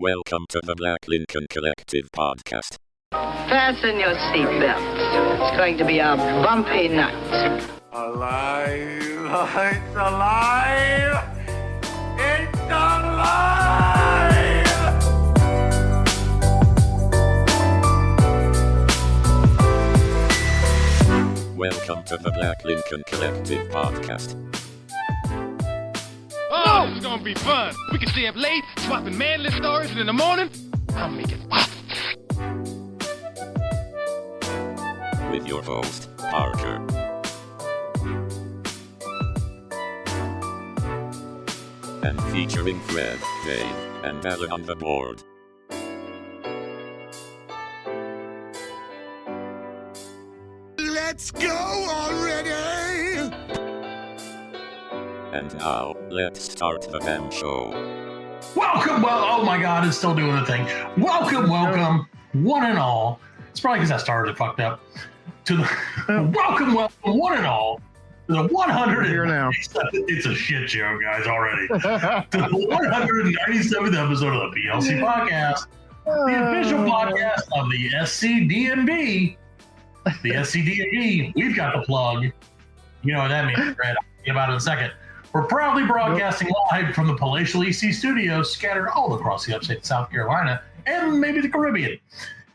Welcome to the Black Lincoln Collective podcast. Fasten your seatbelts. It's going to be a bumpy night. Alive! It's alive! It's alive! Welcome to the Black Lincoln Collective podcast. Oh, this is gonna be fun. We can stay up late, swapping manly stories, and in the morning, I'll make it pop. With your host, Parker. And featuring Fred, Dave, and Allan on the board. Let's go already! And now, let's start the damn show. Welcome, oh my god, it's still doing the thing. Welcome, one and all. It's probably because I started it fucked up. To the welcome, one and all. To the 100. Here now. It's a shit show, guys, already. To the 197th episode of the PLC podcast, the official podcast of the SCDNB. The SCDNB, we've got the plug. You know what that means, Fred. I'll tell you about it in a second. We're proudly broadcasting live from the Palatial EC studios scattered all across the upstate South Carolina and maybe the Caribbean.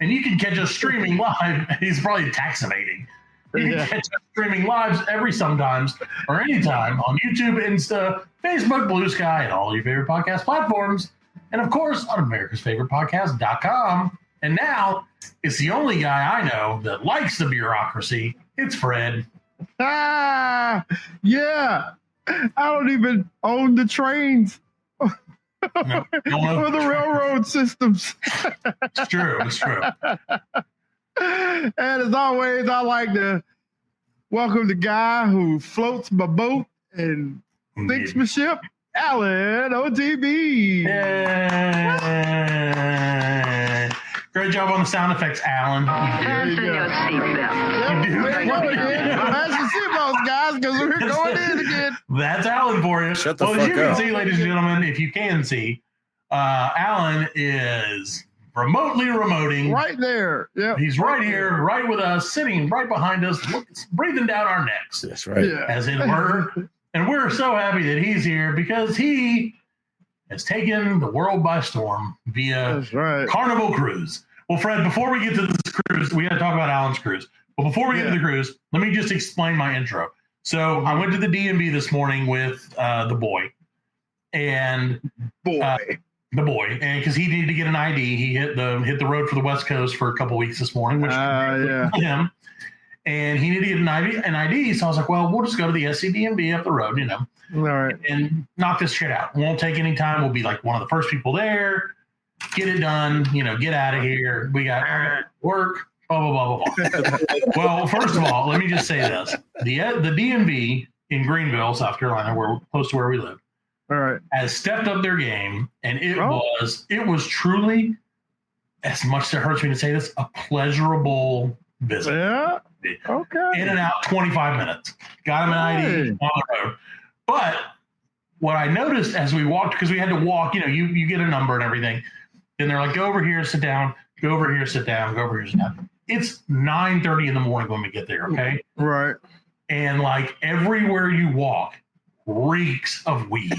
And you can catch us streaming live. He's probably tax evading. You can catch us streaming live every sometimes or anytime on YouTube, Insta, Facebook, Blue Sky, and all your favorite podcast platforms. And of course, on americasfavoritepodcast.com. And now, it's the only guy I know that likes the bureaucracy. It's Fred. Yeah. I don't even own the trains No, or the railroad systems. It's true. And as always, I like to welcome the guy who floats my boat and sinks my ship, Allan, OTB. Yay. Great job on the sound effects, Allan. Fasten your seatbelts. We're going in. Fasten your seatbelts, guys, because we're going in again. That's Allan for you. Shut the as fuck you can up. see, ladies and gentlemen, if you can see, Allan is remotely remoting. Right there. Yeah. He's right here, right with us, sitting right behind us, breathing down our necks, That's right. Yeah. as it were. And we're so happy that he's here because he has taken the world by storm via That's right. Carnival Cruise. Well, Fred, before we get to this cruise, we got to talk about Allan's cruise. But before we get to the cruise, let me just explain my intro. So I went to the DMV this morning with the boy, and and because he needed to get an ID, he hit the road for the West Coast for a couple weeks this morning, which yeah. him. And he needed to get an ID, so I was like, well, we'll just go to the SCDNB up the road, All right. and knock this shit out. Won't take any time. We'll be like one of the first people there. Get it done. Get out of here. We got work. Blah blah blah blah blah. Well, first of all, let me just say this: the DMV in Greenville, South Carolina, where close to where we live, All right. has stepped up their game, and it was truly, as much as it hurts me to say this, a pleasurable visit. Yeah. Okay. In and out, 25 minutes. Got him an ID on the road. But what I noticed as we walked, because we had to walk, you get a number and everything. And they're like, go over here, sit down. Go over here, sit down. Go over here, sit down. It's 9:30 in the morning when we get there, okay? Right. And like everywhere you walk reeks of weed.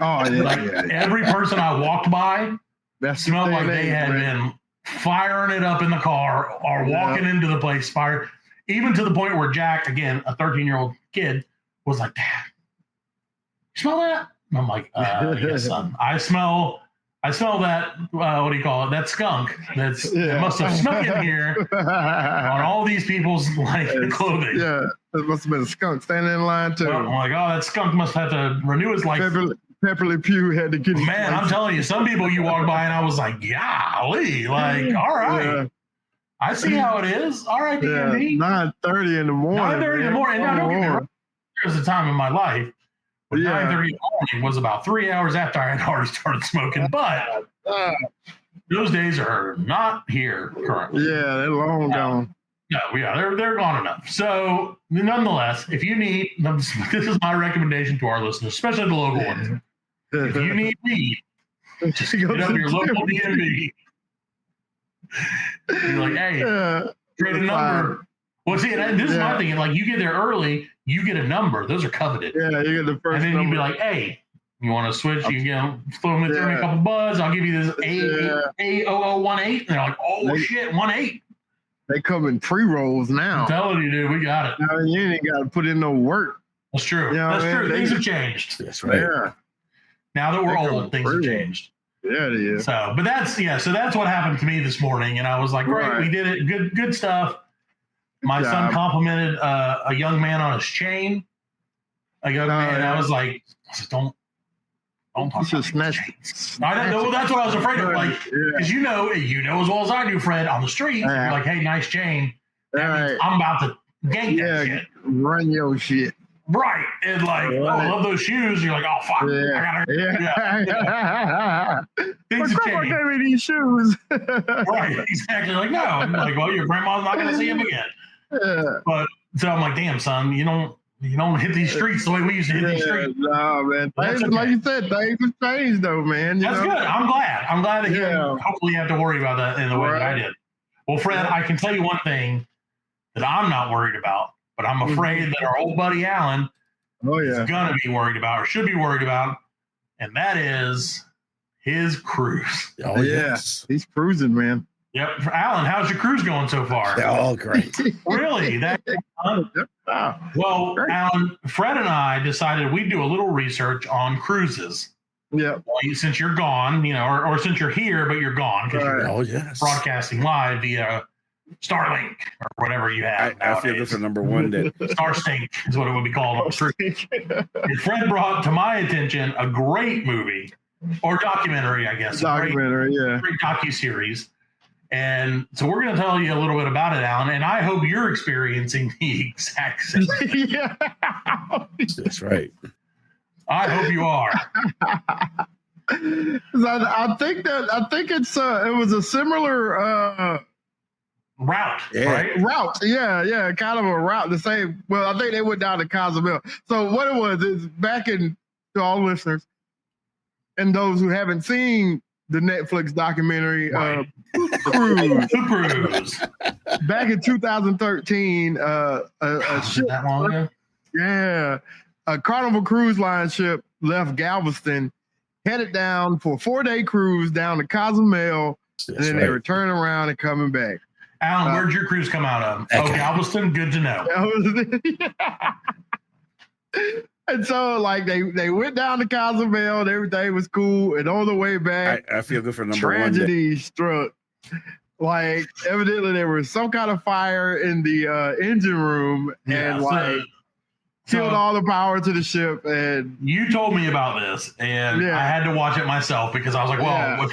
Oh, yeah. Like every person I walked by That's smelled like they had been firing it up in the car or walking into the place fire, even to the point where Jack, again, a 13-year-old kid, was like, Dad, you smell that? And I'm like, yes, son. I smell that, what do you call it? That skunk that must have snuck in here on all these people's clothing. Yeah, it must have been a skunk standing in line too. Well, I'm like, oh, that skunk must have to renew his license. Pepperly Pew had to get his Man, I'm telling you, some people you walk by and I was like, golly, all right. Yeah. I see how it is. All right, DMV. 9:30 in the morning. 9:30 in the morning. Now, don't get me wrong. There's a time in my life when 9:30 in the morning was about 3 hours after I had already started smoking. But those days are not here currently. Yeah, they're long gone. No, yeah, they're gone enough. So, nonetheless, if you need, this is my recommendation to our listeners, especially the local ones. If you need weed, Just hit up your local DMV. You're like, hey, create a number. Well, see, this is my thing. Like, you get there early, you get a number. Those are coveted. Yeah, you get the first. And then you'd be like, hey, you want to switch? You can throw me a couple buds. I'll give you this A0018. And they're like, oh, shit, 18. They come in pre-rolls now. I'm telling you, dude, we got it. I mean, you ain't got to put in no work. That's true. You know That's true. Things have changed. That's right. Yeah. Now that we're old, things have changed. Yeah, it is. So, but that's what happened to me this morning. And I was like, great, we did it. Good stuff. My son complimented a young man on his chain. A young man. I was like, don't talk about chains. I know. Well, that's what I was afraid of. Like, because you know as well as I do, Fred, on the street, you're like, hey, nice chain. That means I'm about to gank that shit. Run your shit. Right. And like, oh, I love those shoes. You're like, oh, fuck. I gotta. Things have changed. Gave me these shoes. Right. Exactly. Like, no. I'm like, well, your grandma's not going to see him again. But so I'm like, damn, son, you don't hit these streets the way we used to hit these streets. No, man. Like you said, things have changed, though, man. That's good. I'm glad. I'm glad that you hopefully have to worry about that in the way that I did. Well, Fred, I can tell you one thing that I'm not worried about, but I'm afraid that our old buddy Allan is going to be worried about or should be worried about, and that is his cruise. Oh, yes. He's cruising, man. Yep. Allan, how's your cruise going so far? Oh, great. Really? Well, Allan, Fred and I decided we'd do a little research on cruises. Yeah. Well, since you're gone, or since you're here, but you're gone because you're broadcasting live via Starlink or whatever you have. I feel good for number one. Starstink is what it would be called on the street. And Fred brought to my attention a great movie or documentary, I guess. Documentary, great docuseries. And so we're going to tell you a little bit about it, Allan, and I hope you're experiencing the exact same thing. Yeah. That's right. I hope you are. I think it was a similar route, right? Route, yeah, kind of a route. The same. Well, I think they went down to Cozumel. So what it was is back in to all listeners and those who haven't seen the Netflix documentary Cruise. Back in 2013, a ship, that long ago? Yeah, a Carnival Cruise Line ship left Galveston, headed down for a 4-day cruise down to Cozumel, and then they were turning around and coming back. Allan, where'd your cruise come out of? Oh, Galveston? Good to know. And so, like, they went down to Cozumel and everything was cool. And on the way back, I feel good for number tragedy struck. Like, evidently there was some kind of fire in the engine room and killed all the power to the ship. And you told me about this, and I had to watch it myself because I was like, well,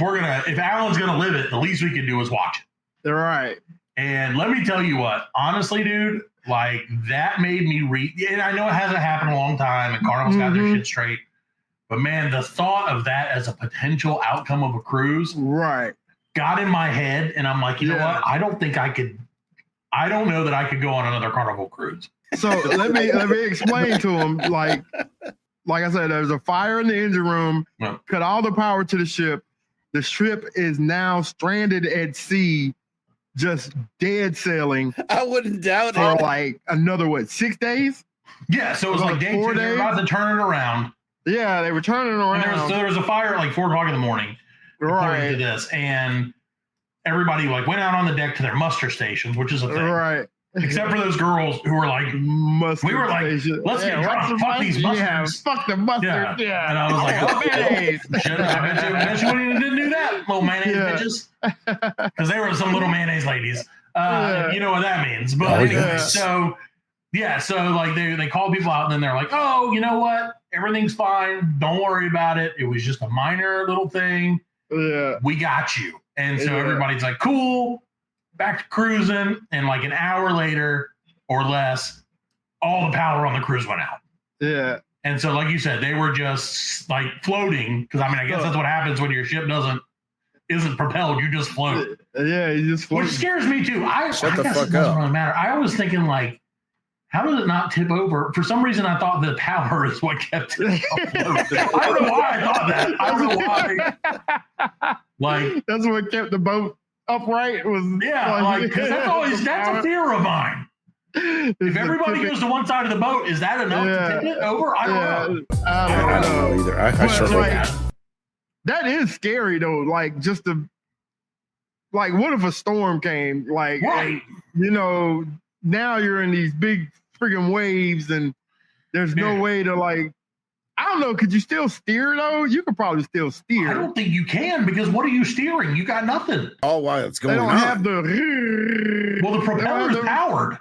if Allan's gonna live it, the least we can do is watch it. Right. And let me tell you what, honestly, dude, like that made me and I know it hasn't happened in a long time and Carnival's got their shit straight, but man, the thought of that as a potential outcome of a cruise got in my head, and I'm like, you know what? I don't know that I could go on another Carnival cruise. So let me explain to him, like I said, there's a fire in the engine room, cut all the power to the ship. The ship is now stranded at sea, just dead sailing. I wouldn't doubt for it. like another 6 days? Yeah, so it was like day 2. They were about to turn it around. Yeah, they were turning it around. And there was a fire at like 4 o'clock in the morning. Right. To this, and everybody like went out on the deck to their muster stations, which is a thing. Right. Except for those girls who were like, let's get drunk. Fuck these mustards. Yeah, fuck the mustard. Yeah. And I was like, oh, mayonnaise. I bet you didn't do that, little mayonnaise bitches. Because they were some little mayonnaise ladies. You know what that means. But anyway, so like they called people out, and then they're like, oh, you know what? Everything's fine. Don't worry about it. It was just a minor little thing. Yeah. We got you. And so everybody's like, cool. Back to cruising, and like an hour later or less, all the power on the cruise went out. Yeah. And so, like you said, they were just like floating, because I mean, I guess that's what happens when your ship isn't propelled. You just float. Yeah, you just float. Which scares me too. I guess it doesn't really matter. I was thinking like, how did it not tip over? For some reason, I thought the power is what kept it. I don't know why I thought that. I don't know why. Like that's what kept the boat upright. Was because that's a fear of mine. If everybody goes to one side of the boat, is that enough to tip it over? I don't know. I don't know either. I struggle with that. That is scary though. Like just like what if a storm came? Like, right. Now you're in these big friggin' waves and there's no way to like, I don't know. Could you still steer though? You could probably still steer. I don't think you can because what are you steering? You got nothing. Oh, why it's going on. They don't have the propeller's powered.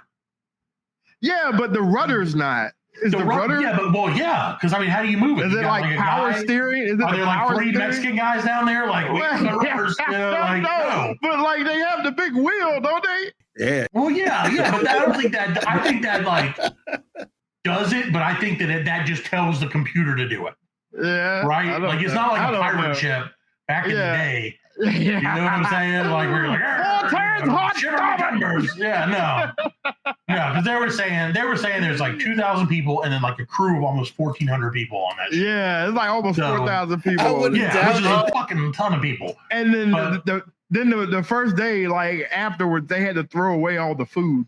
Yeah, but the rudder's not. Is the rudder? Yeah, because I mean, how do you move it? Is it like power steering? Is it are there like 3 Mexican guys down there? Like, the rudders, no. But like they have the big wheel, don't they? Yeah. Well, yeah, but I don't think that. I think that like does it, but I think that just tells the computer to do it. Yeah. Right. Like it's not like a pirate ship back in the day. Yeah. You know what I'm saying? Like we're like, yeah, no, because they were saying there's like 2,000 people and then like a crew of almost 1,400 people on that ship. Yeah, it's like almost 4,000 people. I wouldn't which is a fucking ton of people. And then the first day, like afterwards, they had to throw away all the food.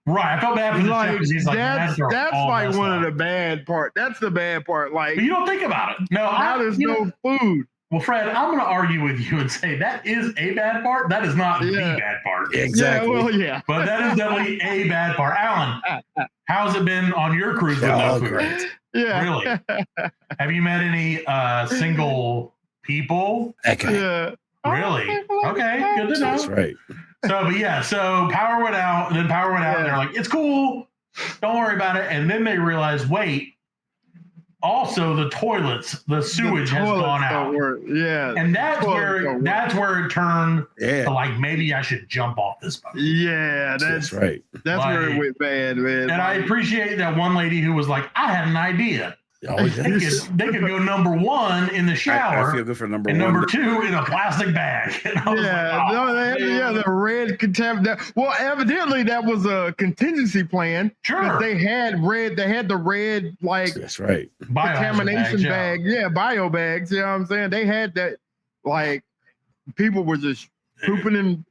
Right, I felt bad for the chef because he's like, that's like one of the bad part. That's the bad part. Like, but you don't think about it. No, now there's no food. Well, Fred, I'm going to argue with you and say that is a bad part. That is not the bad part. Exactly. Yeah, well, yeah. But that is definitely a bad part. Allan, how's it been on your cruise with no food? Great. Yeah. Really? Have you met any single people? Okay. Yeah. Really? Okay, good to know. That's right. So power went out, and then power went out, and they're like, it's cool. Don't worry about it. And then they realized, wait, also the toilets, the sewage has gone out. Yeah. And that's where it turned to like, maybe I should jump off this boat. Yeah, that's right. That's where it went bad, man. And I appreciate that one lady who was like, I had an idea. Oh, they could go number 1 in the shower. I feel good for number and 1. number 2 in a plastic bag. The red contaminant. Well, evidently that was a contingency plan. Sure. They had the red like that's right. Contamination bag. Yeah, bio bags. You know what I'm saying? They had that like people were just pooping in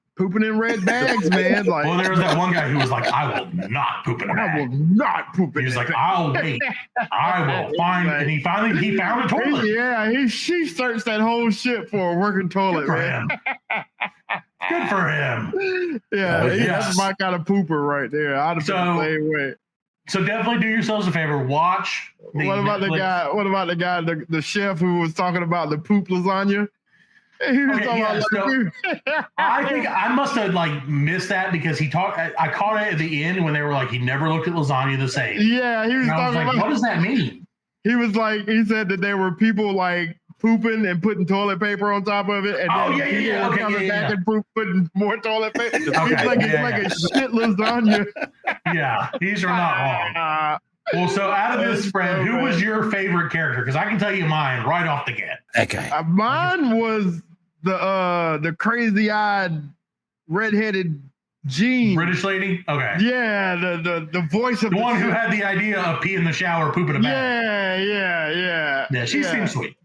red bags, man. Like, well, there was that one guy who was like, I will not poop in a bag. I will not poop in He was like, bag. I'll wait. I will find, and he found a toilet. She searched that whole ship for a working toilet, man. Good for him. Yeah, that's my kind of pooper right there. I'd have been the same way. So definitely do yourselves a favor. Watch. What about the guy, the chef who was talking about the poop lasagna? I think I must have like missed that because I caught it at the end when they were like, he never looked at lasagna the same. Yeah, he was talking about. What does that mean? He said that there were people like pooping and putting toilet paper on top of it, and then coming back and putting more toilet paper. It's like a shit lasagna. Yeah, these are not wrong. Well, so out of this, Fred, who was your favorite character? Because I can tell you mine right off the get. Okay. Mine was the crazy-eyed, redheaded Jean. British lady? Okay. Yeah, the voice of the one who had the idea of pee in the shower, poop in a bag. Yeah, she seems sweet.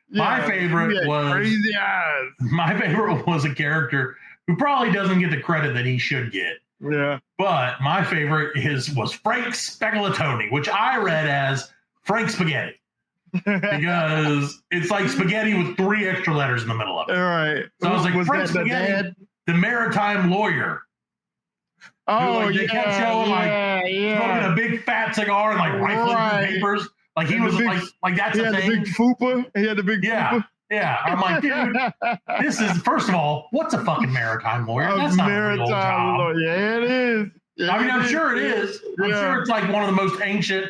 My favorite was crazy eyes. My favorite was a character who probably doesn't get the credit that he should get. Yeah. But my favorite was Frank Spaghetti, which I read as Frank Spaghetti. Because it's like spaghetti with 3 extra letters in the middle of it. All right. So I was like, Frank Spaghetti, the maritime lawyer. Oh, they kept showing smoking a big fat cigar and like rifling through papers. Like he was like that's a thing. He had the big fupa. fupa. Yeah. I'm like, dude, this is, first of all, what's a fucking maritime lawyer? That's not a real job. Lawyer. Yeah, it is. Yeah, I mean, I'm sure it is. I'm sure it's like one of the most ancient.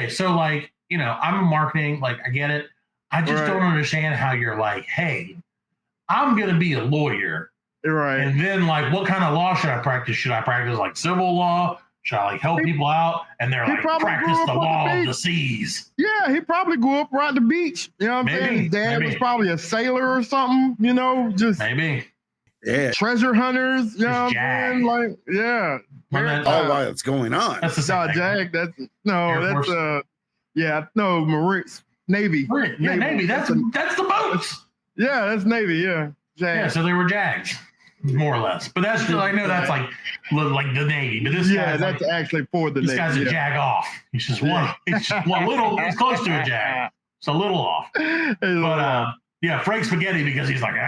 So like, I'm in marketing, like I get it. I just don't understand how you're like, hey, I'm going to be a lawyer. Right. And then like, what kind of law should I practice? Should I practice like civil law? Should I like help people out? And they're like, practice the law of the seas. Yeah, he probably grew up right at the beach. You know what I'm saying? His dad was probably a sailor or something, just. Maybe. Yeah. treasure hunters. You know what I'm saying? Like, yeah. Oh, wow, what's going on? That's the same thing. Jag. Air Force. Marines, Navy. Yeah, Navy. That's the boats. Yeah, that's Navy. Yeah. Jag. Yeah, so they were Jags, more or less. But that's still, I know that's like the Navy. But this guy's that's like, actually for the this Navy. guy's a Jag off. He's just one. He's just one little. He's close to a Jag. It's a little off. But yeah, Frank Spaghetti, because he's like, he's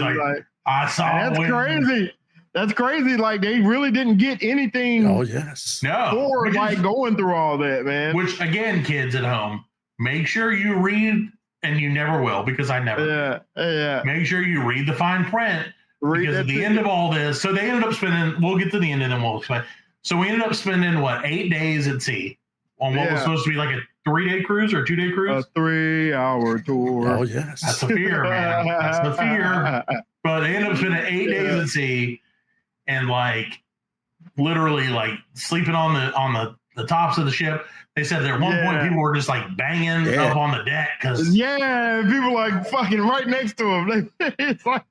like, I saw. That's crazy. That's crazy. Like, they really didn't get anything. Oh, yes. No. For like going through all that, man. Which, again, kids at home, make sure you read, and you never will, because I never. Yeah. Make sure you read the fine print, because at the end of all this, so they ended up spending. We'll get to the end, and then we'll explain. So we ended up spending 8 days at sea on what was supposed to be like a 3-day cruise or a 2-day cruise. A 3-hour tour. Oh, yes. That's the fear, man. That's the fear. But they ended up spending 8 days at sea, and like literally like sleeping on the tops of the ship. They said that at one point people were just like banging up on the deck because people like fucking right next to them. It's like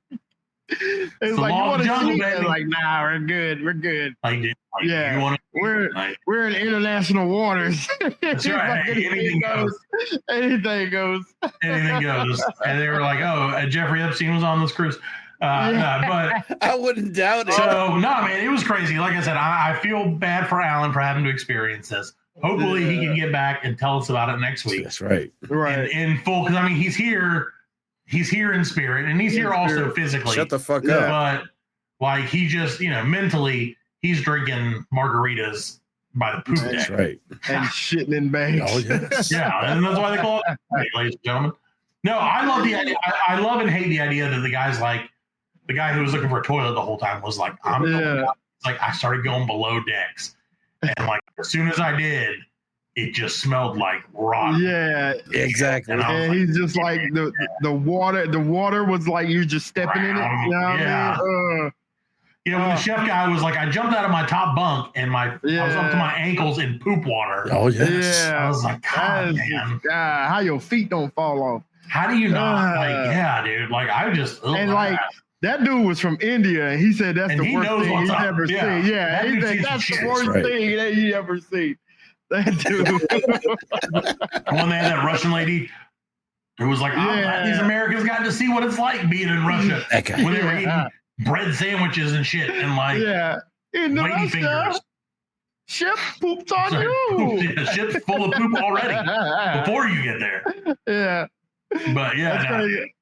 you want to see it? Like, nah, we're good. Like, dude, you want to? We're in international waters. That's right. Anything goes. Anything goes. Anything goes. And they were like, "Oh, Jeffrey Epstein was on this cruise." But I wouldn't doubt it. So no, man, it was crazy. Like I said, I feel bad for Allan for having to experience this. Hopefully, he can get back and tell us about it next week. That's right. In full, because I mean, he's here in spirit, and he's here also physically. Shut the fuck up. But like, he just, mentally, he's drinking margaritas by the poop deck. That's right. And shitting in bags. Oh, yes. Yeah, and that's why they call it, ladies and gentlemen. No, I love the idea. I love and hate the idea that the guy's like, the guy who was looking for a toilet the whole time was like, I'm going out. Like, I started going below decks. And like, as soon as I did, it just smelled like rotten. Yeah, exactly. And he's just like the water was like you just stepping in it. You know what I mean? When the chef guy was like, I jumped out of my top bunk and I was up to my ankles in poop water. Oh, yes. Yeah. I was like, God, man. How your feet don't fall off. How do you not? Dude. Like, I just. And like, that dude was from India, and he said that's the worst thing he's ever seen. Yeah, he said that's the worst thing that he ever seen. That dude. When they had that Russian lady who was like, these Americans got to see what it's like being in Russia. When they were eating bread sandwiches and shit, and like, lady fingers. Ship poops on you. Ship's full of poop already before you get there. Yeah. But crazy.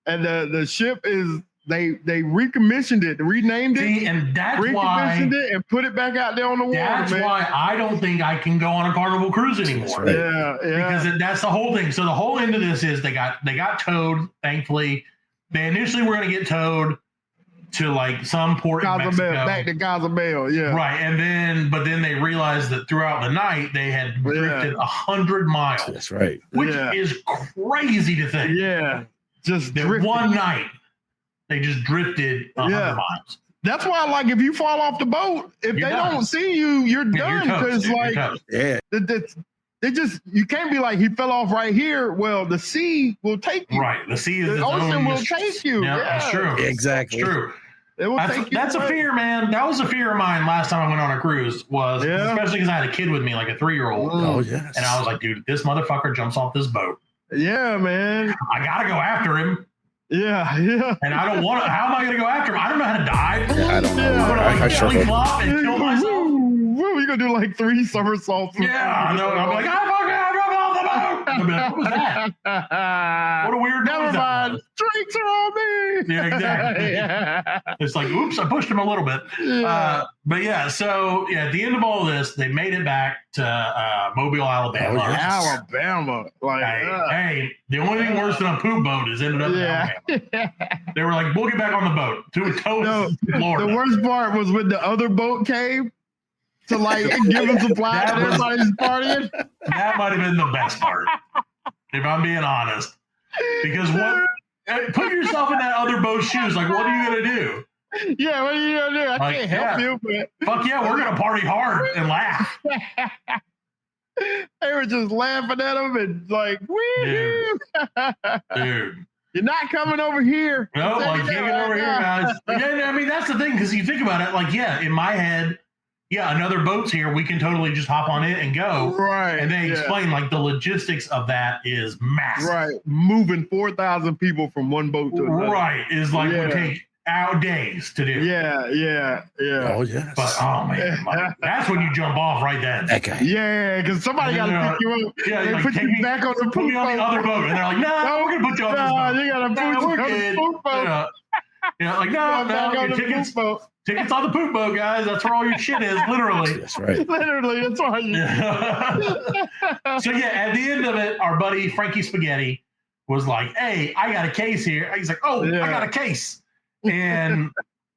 And the ship is they recommissioned it, renamed it, and that's recommissioned it and put it back out there on the water. That's why I don't think I can go on a Carnival cruise anymore. Right. Yeah. Because that's the whole thing. So the whole end of this is they got towed. Thankfully, they initially were going to get towed to like some port in Mexico. Back to Cozumel, yeah. Right, but then they realized that throughout the night they had drifted 100 miles. That's right. Which is crazy to think. Yeah, just one night they just drifted 100 miles. That's why, like, if you fall off the boat, if they don't see you, you're done. Because they just, you can't be like, he fell off right here. Well, the sea will take you. Right. The ocean will take you. Yeah, that's true. Exactly. It's true. It will take you. That's a fear, man. That was a fear of mine last time I went on a cruise, especially because I had a kid with me, like a 3-year-old. Oh, yes. And I was like, dude, this motherfucker jumps off this boat. Yeah, man. I got to go after him. Yeah. And I don't want to. How am I going to go after him? I don't know how to dive. Yeah, I don't know. I'm going to sure flop and kill myself. You're going to do like 3 somersaults. Yeah, I know. I'm like, I dropped off the boat. I'm like, what was that? What a weird noise. Never mind. Drinks are on me. Yeah, exactly. It's like, oops, I pushed him a little bit. Yeah. But yeah, so at the end of all this, they made it back to Mobile, Alabama. Oh, yes. Alabama. Like, hey, the only thing worse than a poop boat is ended up in Alabama. They were like, we'll get back on the boat to tow Florida. The worst part was when the other boat came to like give them supplies and everybody's partying. That might have been the best part, if I'm being honest. Because put yourself in that other boat's shoes. Like, what are you going to do? Yeah, what are you going to do? I can't help you. But fuck yeah, we're going to party hard and laugh. They were just laughing at him and like, woo. Dude. You're not coming over here. No, like can't get over here, guys. Yeah, I mean, that's the thing, because you think about it, like, yeah, in my head, yeah, another boat's here. We can totally just hop on it and go. Right. And they explain like the logistics of that is massive. Right. Moving 4,000 people from one boat to another. Right. Is like would take days to do. Yeah. Oh, yes. But oh man, like, that's when you jump off right then. Okay. Yeah, because somebody got to pick you up. Yeah, they like, put you back on the put poop me on the other boat, and they're like, "No, we're gonna put you on this boat. You gotta put you on the poop boat. Like no, your tickets. Tickets on the poop boat, guys. That's where all your shit is, literally. That's right. Literally, that's all you. So yeah, at the end of it, our buddy Frankie Spaghetti was like, "Hey, I got a case here." He's like, "Oh, I got a case," and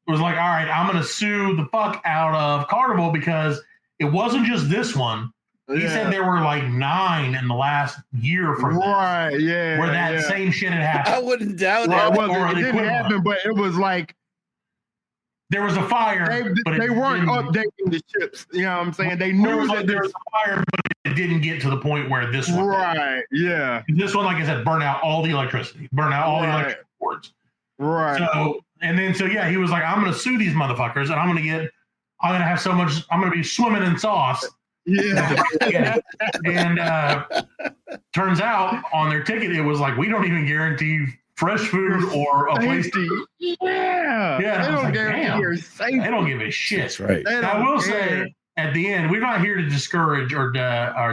was like, "All right, I'm gonna sue the fuck out of Carnival because it wasn't just this one. He said there were like 9 in the last year from this, where that same shit had happened. I wouldn't doubt it didn't happen, but it was like there was a fire. They weren't updating the ships. You know what I'm saying? They knew that there was a fire, but it didn't get to the point where this one. Right. Yeah. This one, like I said, burned out all the electricity, burned out all the electric cords. Right. So he was like, I'm going to sue these motherfuckers, and I'm going to have so much. I'm going to be swimming in sauce. Yeah. And turns out on their ticket, it was like, we don't even guarantee fresh food or a place to eat. Yeah. They don't guarantee your safety. They don't give a shit. That's right. Now, I will say at the end, we're not here to discourage or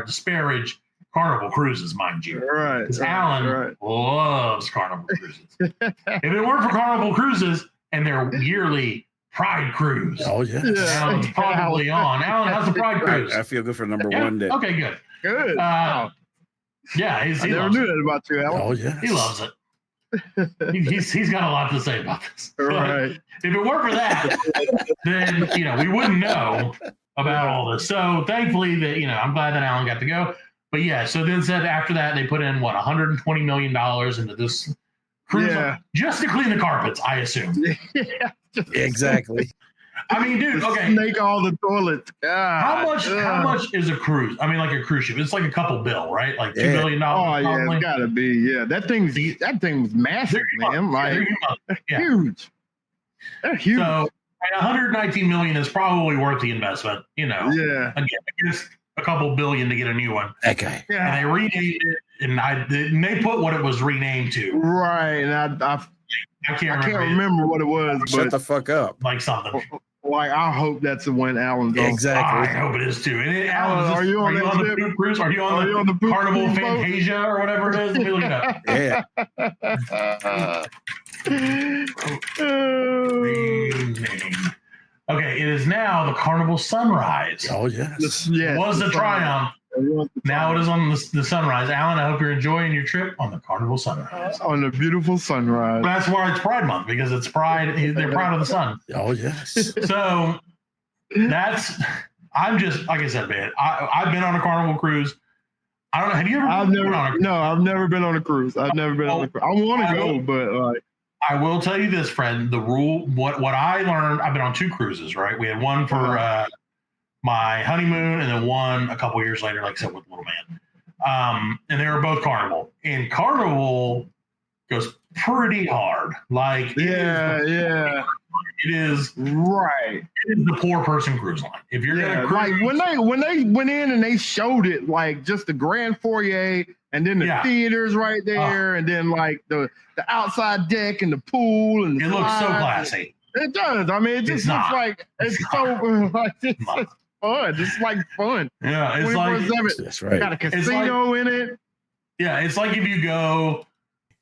disparage Carnival cruises, mind you. Right. Because Allan loves Carnival cruises. If it weren't for Carnival cruises and their yearly Pride cruise. Oh, yes. Allan's probably on. Allan, how's the Pride cruise? I feel good for number one day. Okay, good. Good. Yeah, he never knew that about you, Allan. Oh, yes. He loves it. He's got a lot to say about this. Right. If it weren't for that, then we wouldn't know about all this. So thankfully that I'm glad that Allan got to go. But yeah, so then said after that they put in $120 million into this cruise just to clean the carpets, I assume. Yeah. Exactly. I mean, dude, okay. Snake all the toilets. God. How much is a cruise? I mean, like a cruise ship. It's like a couple bill, right? Like $2 billion. Oh yeah, it's gotta be. Yeah, that thing's massive, man. Like huge. They're huge. So $119 million is probably worth the investment. Yeah. Again, just a couple billion to get a new one. Okay. Yeah. And they renamed it, and they put what it was renamed to. Right, and I can't remember what it was. Shut the fuck up. Like something. Like I hope that's the one Allan's on. Exactly. I hope it is too. And Allan, are you on the poop cruise? Are you on the Carnival Fantasia or whatever it is? Let me look it up. Yeah. Okay, it is now the Carnival Sunrise. Oh yes. It was the Triumph. Now it is on the Sunrise. Allan, I hope you're enjoying your trip on the Carnival Sunrise. On the beautiful Sunrise. That's why it's Pride Month, because it's Pride. They're proud of the sun. Oh yes. So I'm just, like I said, man, I've been on a Carnival cruise. I don't know. Have you ever been on a cruise? No, I've never been on a cruise. I've never been on a cruise. I want to go, but like. I will tell you this, friend. The rule, what I learned, I've been on 2 cruises, right? We had one for my honeymoon, and then one a couple years later, like I said, with Little Man. And they were both Carnival. And Carnival goes pretty hard. Like, it is right. It is the poor person cruise line. If you're gonna cruise, like when they went in and they showed it, like just the grand foyer, and then the theaters right there, and then like the outside deck and the pool, and it looks so classy. It does. I mean, it just looks like it's so like it's fun. It's like fun. Yeah, it's like that's right. Got a casino in it. Yeah, it's like if you go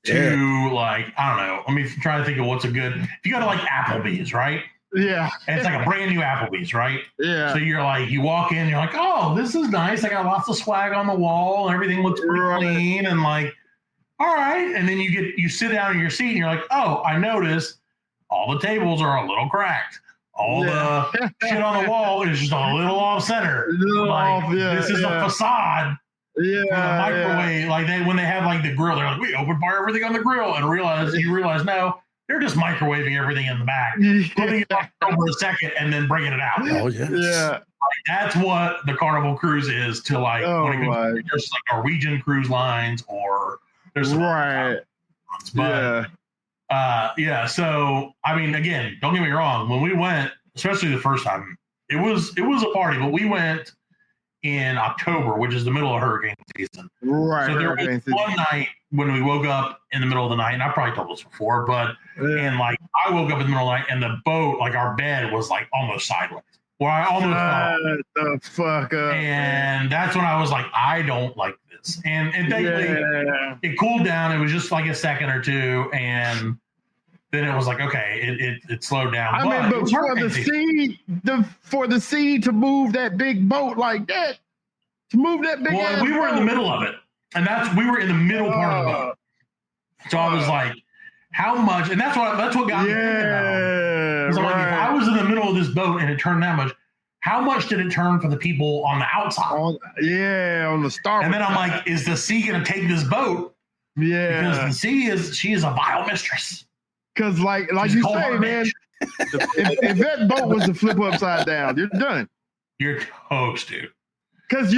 to like, I don't know. Let me try to think of what's a good. If you go to like Applebee's, right? Yeah. And it's like a brand new Applebee's, right? Yeah. So you're like, you walk in, you're like, oh, this is nice. I got lots of swag on the wall, and everything looks pretty clean, and like, all right. And then you sit down in your seat, and you're like, oh, I noticed all the tables are a little cracked. All the shit on the wall is just a little off center. This is a facade. Yeah. The microwave, like when they have like the grill, they're like, we open fire everything on the grill, and you realize no, they're just microwaving everything in the back, putting it back over a second, and then bringing it out. Oh yes. Yeah. Like, that's what the Carnival cruise is to like. When it goes, there's like Norwegian cruise lines, or there's some But so I mean, again, don't get me wrong. When we went, especially the first time, it was a party. But we went in October, which is the middle of hurricane season. Right. So there was one night when we woke up in the middle of the night, and I probably told this before, but and like I woke up in the middle of the night, and the boat, like our bed, was like almost sideways, where I almost fell. The fuck up. And that's when I was like, I don't like this. And thankfully, it cooled down. It was just like a second or two, and then it was like, okay, it slowed down. I mean, but for the sea to move that big boat like that, to move that big. Well, we were in the middle of it, and we were in the middle part of the boat. So I was like, how much? And that's what got me thinking about. So like, if I was in the middle of this boat and it turned that much, how much did it turn for the people on the outside? On the starboard. And then I'm like, is the sea going to take this boat? Yeah. Because the sea she is a vile mistress. Because like you say, man, if that boat was to flip upside down, you're done. You're toast, dude. Because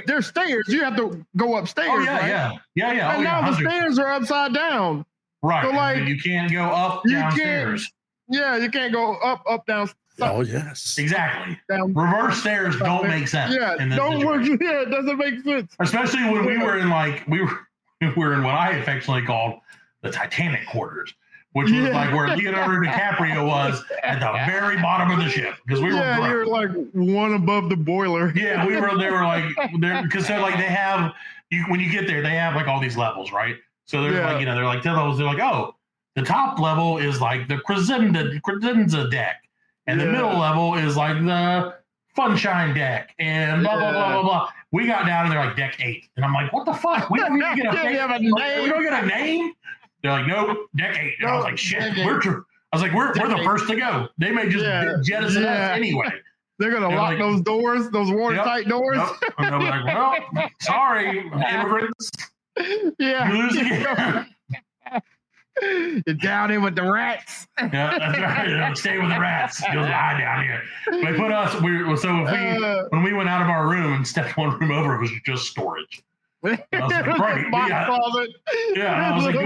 there's stairs. You have to go upstairs. Oh, yeah, right? yeah. And now the stairs are upside down. Right. So like, you can't go up, downstairs. You can't go up, down. Oh, yes. Exactly. Down. Reverse stairs don't make sense. Yeah, don't work. Yeah, it doesn't make sense. Especially when we were in we were in what I affectionately called the Titanic quarters, which was like where Leonardo DiCaprio was at the very bottom of the ship, because we were. Yeah, you were like one above the boiler. Yeah, we were. They were like because they're like they have when you get there they have like all these levels, right? So there's like they're like 10 levels. They're like, oh, the top level is like the credenza deck. And the middle level is like the Funshine deck and blah, blah, blah, blah, blah. We got down and they're like deck 8. And I'm like, what the fuck? We don't even get a name. We don't get a name? They're like, nope, deck 8. And I was like, shit, we're the first to go. They may just jettison us anyway. They're going to lock those doors, those watertight doors. Yep. And I'm like, well, sorry, immigrants. Yeah. You lose again. You're down in with the rats. Yeah, that's right. Stay with the rats. You'll die down here. They put us. When we went out of our room and stepped one room over, it was just storage. I was like, great. Yeah. I was like,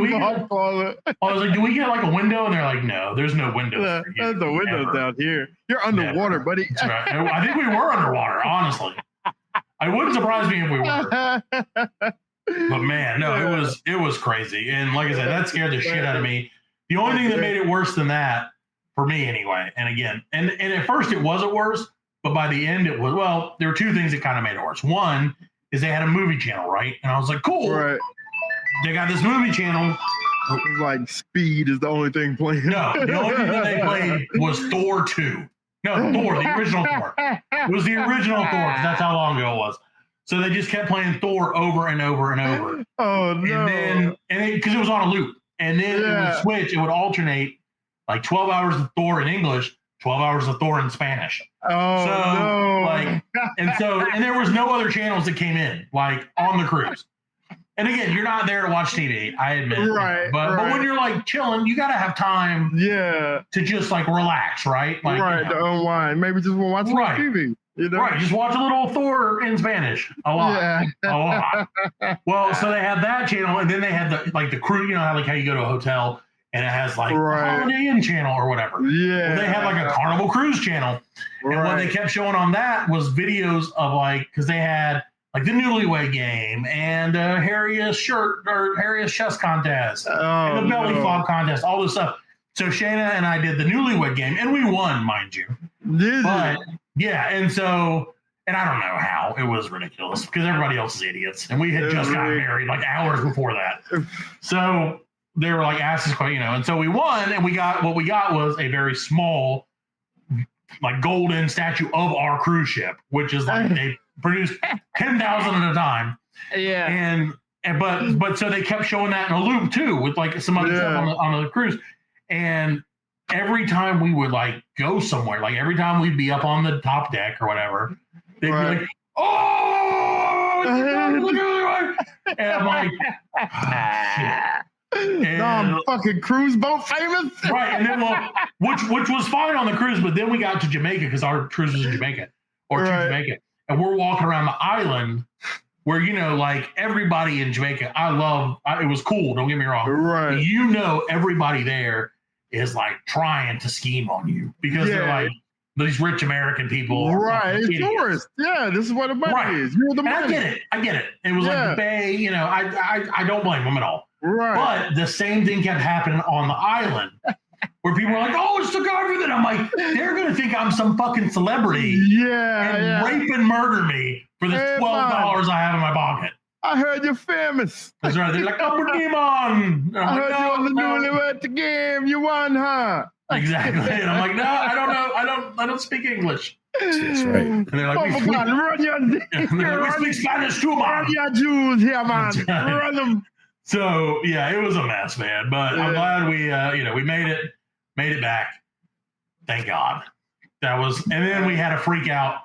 do we get like a window? And they're like, no, there's no windows. There's no windows down here. You're underwater, buddy. That's right. I think we were underwater, honestly. It wouldn't surprise me if we were. But man, no, it was crazy. And like I said, that scared the shit out of me. The only thing that made it worse than that, for me anyway, and again, and at first it wasn't worse, but by the end it was, well, there were two things that kind of made it worse. One is they had a movie channel, right? And I was like, cool. Right. They got this movie channel. It was like Speed is the only thing playing. No, the only thing that they played was Thor 2. No, Thor, the original Thor. It was the original Thor, because that's how long ago it was. So they just kept playing Thor over and over and over. Oh, no. And then, because it was on a loop. And then it would switch. It would alternate like 12 hours of Thor in English, 12 hours of Thor in Spanish. Oh, so, no. Like, and there was no other channels that came in, like, on the cruise. And again, you're not there to watch TV, I admit. Right. But when you're, like, chilling, you got to have time to just, like, relax, right? Like, to unwind. Maybe just watch TV. You know? Right, just watch a little Thor in Spanish. A lot. A lot. Well, so they had that channel, and then they had the crew, how you go to a hotel and it has like Holiday Inn channel or whatever. Yeah. Well, they had like a Carnival Cruise channel. And what they kept showing on that was videos of because they had like the Newlywed Game and hairiest chest contest and the belly flop contest, all this stuff. So Shayna and I did the Newlywed Game, and we won, mind you. Yeah, and I don't know how. It was ridiculous because everybody else is idiots. And we had just gotten married like hours before that. So they were like, asked us, and so we won, and what we got was a very small, like golden statue of our cruise ship, which is like they produced 10,000 at a time. Yeah. But so they kept showing that in a loop too, with like some other stuff on the cruise. And every time we would like go somewhere, like every time we'd be up on the top deck or whatever, they'd be like, "Oh!" And I'm like, oh, shit. And, I'm fucking cruise boat famous, right? And then, which was fine on the cruise, but then we got to Jamaica because our cruise was in Jamaica to Jamaica, and we're walking around the island where, like everybody in Jamaica, it was cool. Don't get me wrong. Right. But everybody there is like trying to scheme on you because they're like these rich American people. Right. It's tourists. Yeah. This is what the money is. You're the money. I get it. It was like the Bay, I don't blame them at all. Right. But the same thing kept happening on the island where people are like, oh, it's the government. I'm like, they're going to think I'm some fucking celebrity. And rape and murder me for the $12 I have in my pocket. I heard you're famous. That's right. They're like, oh, demon. I heard you on the newlywed the game. You won, huh? Exactly. And I'm like, no, I don't know. I don't speak English. That's right. And they're like, we speak Spanish too, man. Run your Jews here, man. Run them. So yeah, it was a mess, man. But I'm glad we made it back. Thank God. And then we had a freak out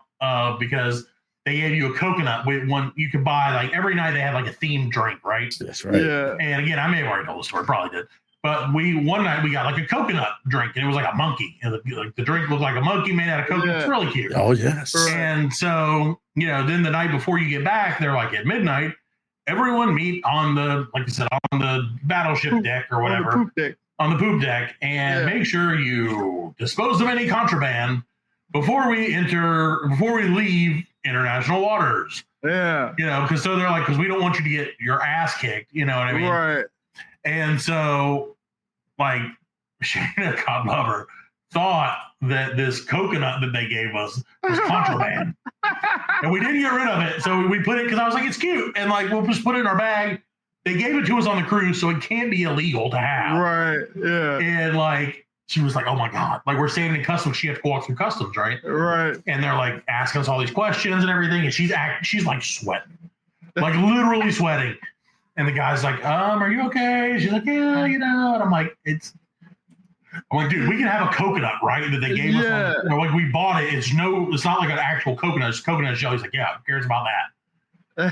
because they gave you a coconut with one you could buy, like every night they had like a themed drink, right? That's right. Yeah. And again, I may have already told the story, probably did. But one night we got like a coconut drink, and it was like a monkey. And the drink looked like a monkey made out of coconut. It's really cute. Oh yes. And so then the night before you get back, they're like at midnight, everyone meet on the, like I said, on the battleship deck or whatever, on the poop deck, and make sure you dispose of any contraband before we leave international waters. Yeah. Because they're like, because we don't want you to get your ass kicked. You know what I mean? Right. And so, like, Shayna Codlover thought that this coconut that they gave us was contraband. And we didn't get rid of it. So we put it, because I was like, it's cute. And, like, we'll just put it in our bag. They gave it to us on the cruise, so it can't be illegal to have. Right, yeah. And, like, she was like, oh, my God. Like, we're standing in customs. She had to go walk through customs, right? Right. And they're, like, asking us all these questions and everything. And she's like, sweating. Like, literally sweating. And the guy's like, are you okay? She's like, yeah, And I'm like, I'm like, dude, we can have a coconut, right? That they gave us. Like, we bought it. It's not like an actual coconut. It's coconut shell. He's like, yeah, who cares about that?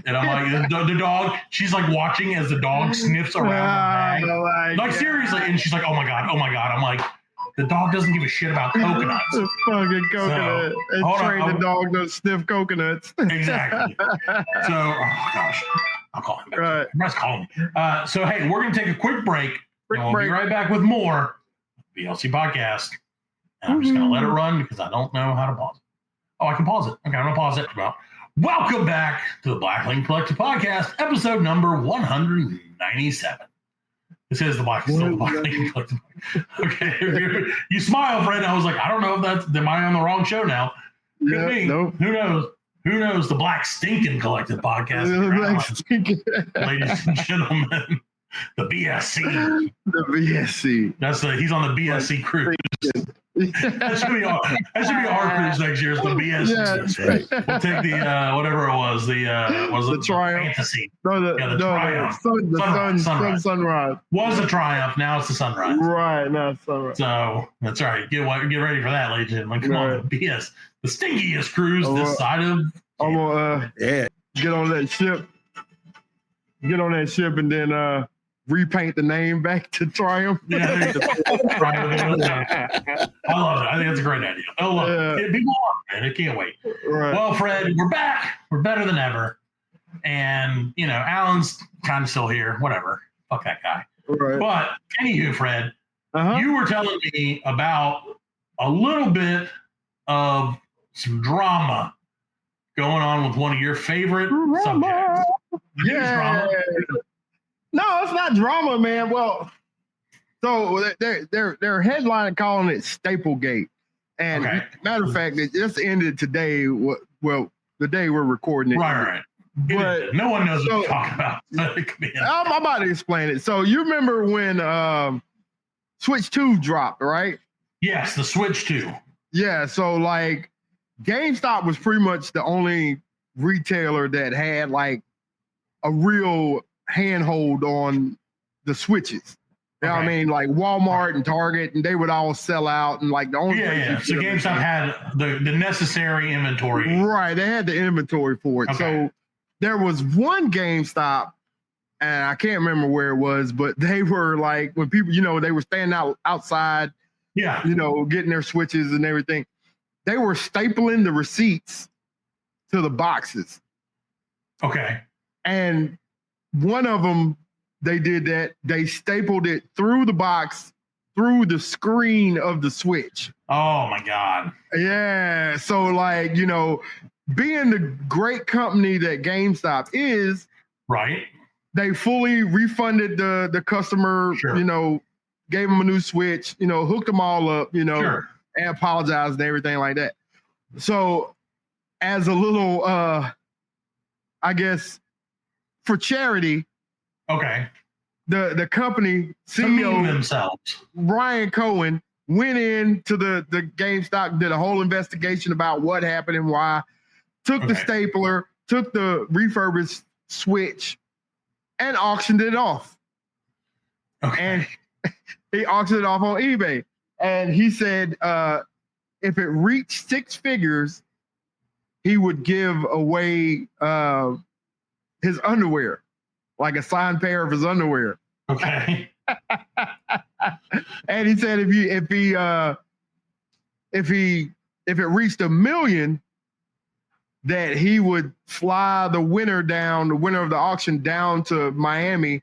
And I'm like, the dog, she's like watching as the dog sniffs around the bag. Like, seriously. And she's like, oh my God. I'm like, the dog doesn't give a shit about coconuts. It's fucking coconut. They train the dog to sniff coconuts. Exactly. So, oh gosh. I'll call him back. Right. Let's call him. So, hey, we're going to take a quick break. And we'll be right back with more BLC Podcast. And I'm just going to let it run because I don't know how to pause it. Oh, I can pause it. Okay, I'm going to pause it. Well, welcome back to the Blackling Collective Podcast, episode number 197. This is the Blackling Collective. Okay, you smile, friend. I was like, I don't know if am I on the wrong show now? Could be. Nope. Who knows? Who knows? The Black Stinking Collective Podcast. Ladies and gentlemen, the BSC. The BSC. He's on the BSC cruise. That should be our cruise next year. Is the BSC. Yeah. That's right. We'll take the whatever it was. The Triumph. Fantasy. No, the Triumph. Sunrise. Was the Triumph. Now it's the Sunrise. Right. Now it's Sunrise. So that's right. Get ready for that, ladies and gentlemen. Come on, the BS. The stinkiest cruise this side of. I'm gonna get on that ship. Get on that ship and then repaint the name back to Triumph. Yeah, I love it. I think that's a great idea. Oh, look, people love it. I can't wait. Right. Well, Fred, we're back. We're better than ever. And Allan's kind of still here. Whatever. Fuck that guy. Right. But anywho, Fred, you were telling me about a little bit of some drama going on with one of your favorite subjects. Yeah. Drama. No, it's not drama, man. Well, so they're headlining calling it Staplegate, and matter of fact, it just ended today. Well, the day we're recording it. Right. But no one knows what you're talking about. I'm about to explain it. So you remember when Switch 2 dropped, right? Yes, the Switch 2. Yeah. So like, GameStop was pretty much the only retailer that had like a real handhold on the Switches. You know what I mean? Like Walmart and Target, and they would all sell out, and like the only So GameStop had the necessary inventory. Right, they had the inventory for it. Okay. So there was one GameStop, and I can't remember where it was, but they were like, when people, they were standing outside, getting their Switches and everything. They were stapling the receipts to the boxes. Okay. And one of them, they did that. They stapled it through the box, through the screen of the Switch. Oh my God. Yeah. So like, being the great company that GameStop is, right? They fully refunded the customer, Sure. Gave them a new Switch, hooked them all up, Sure. and apologized and everything like that. So as a little, I guess, for charity, okay, the company CEO CEO themselves, Ryan Cohen, went into the GameStop, did a whole investigation about what happened and why, took the stapler, took the refurbished Switch, and auctioned it off. Okay. And he auctioned it off on eBay. And he said if it reached 6 figures, he would give away his underwear, like a signed pair of his underwear. Okay. And he said if it reached 1 million, that he would fly the winner of the auction down to Miami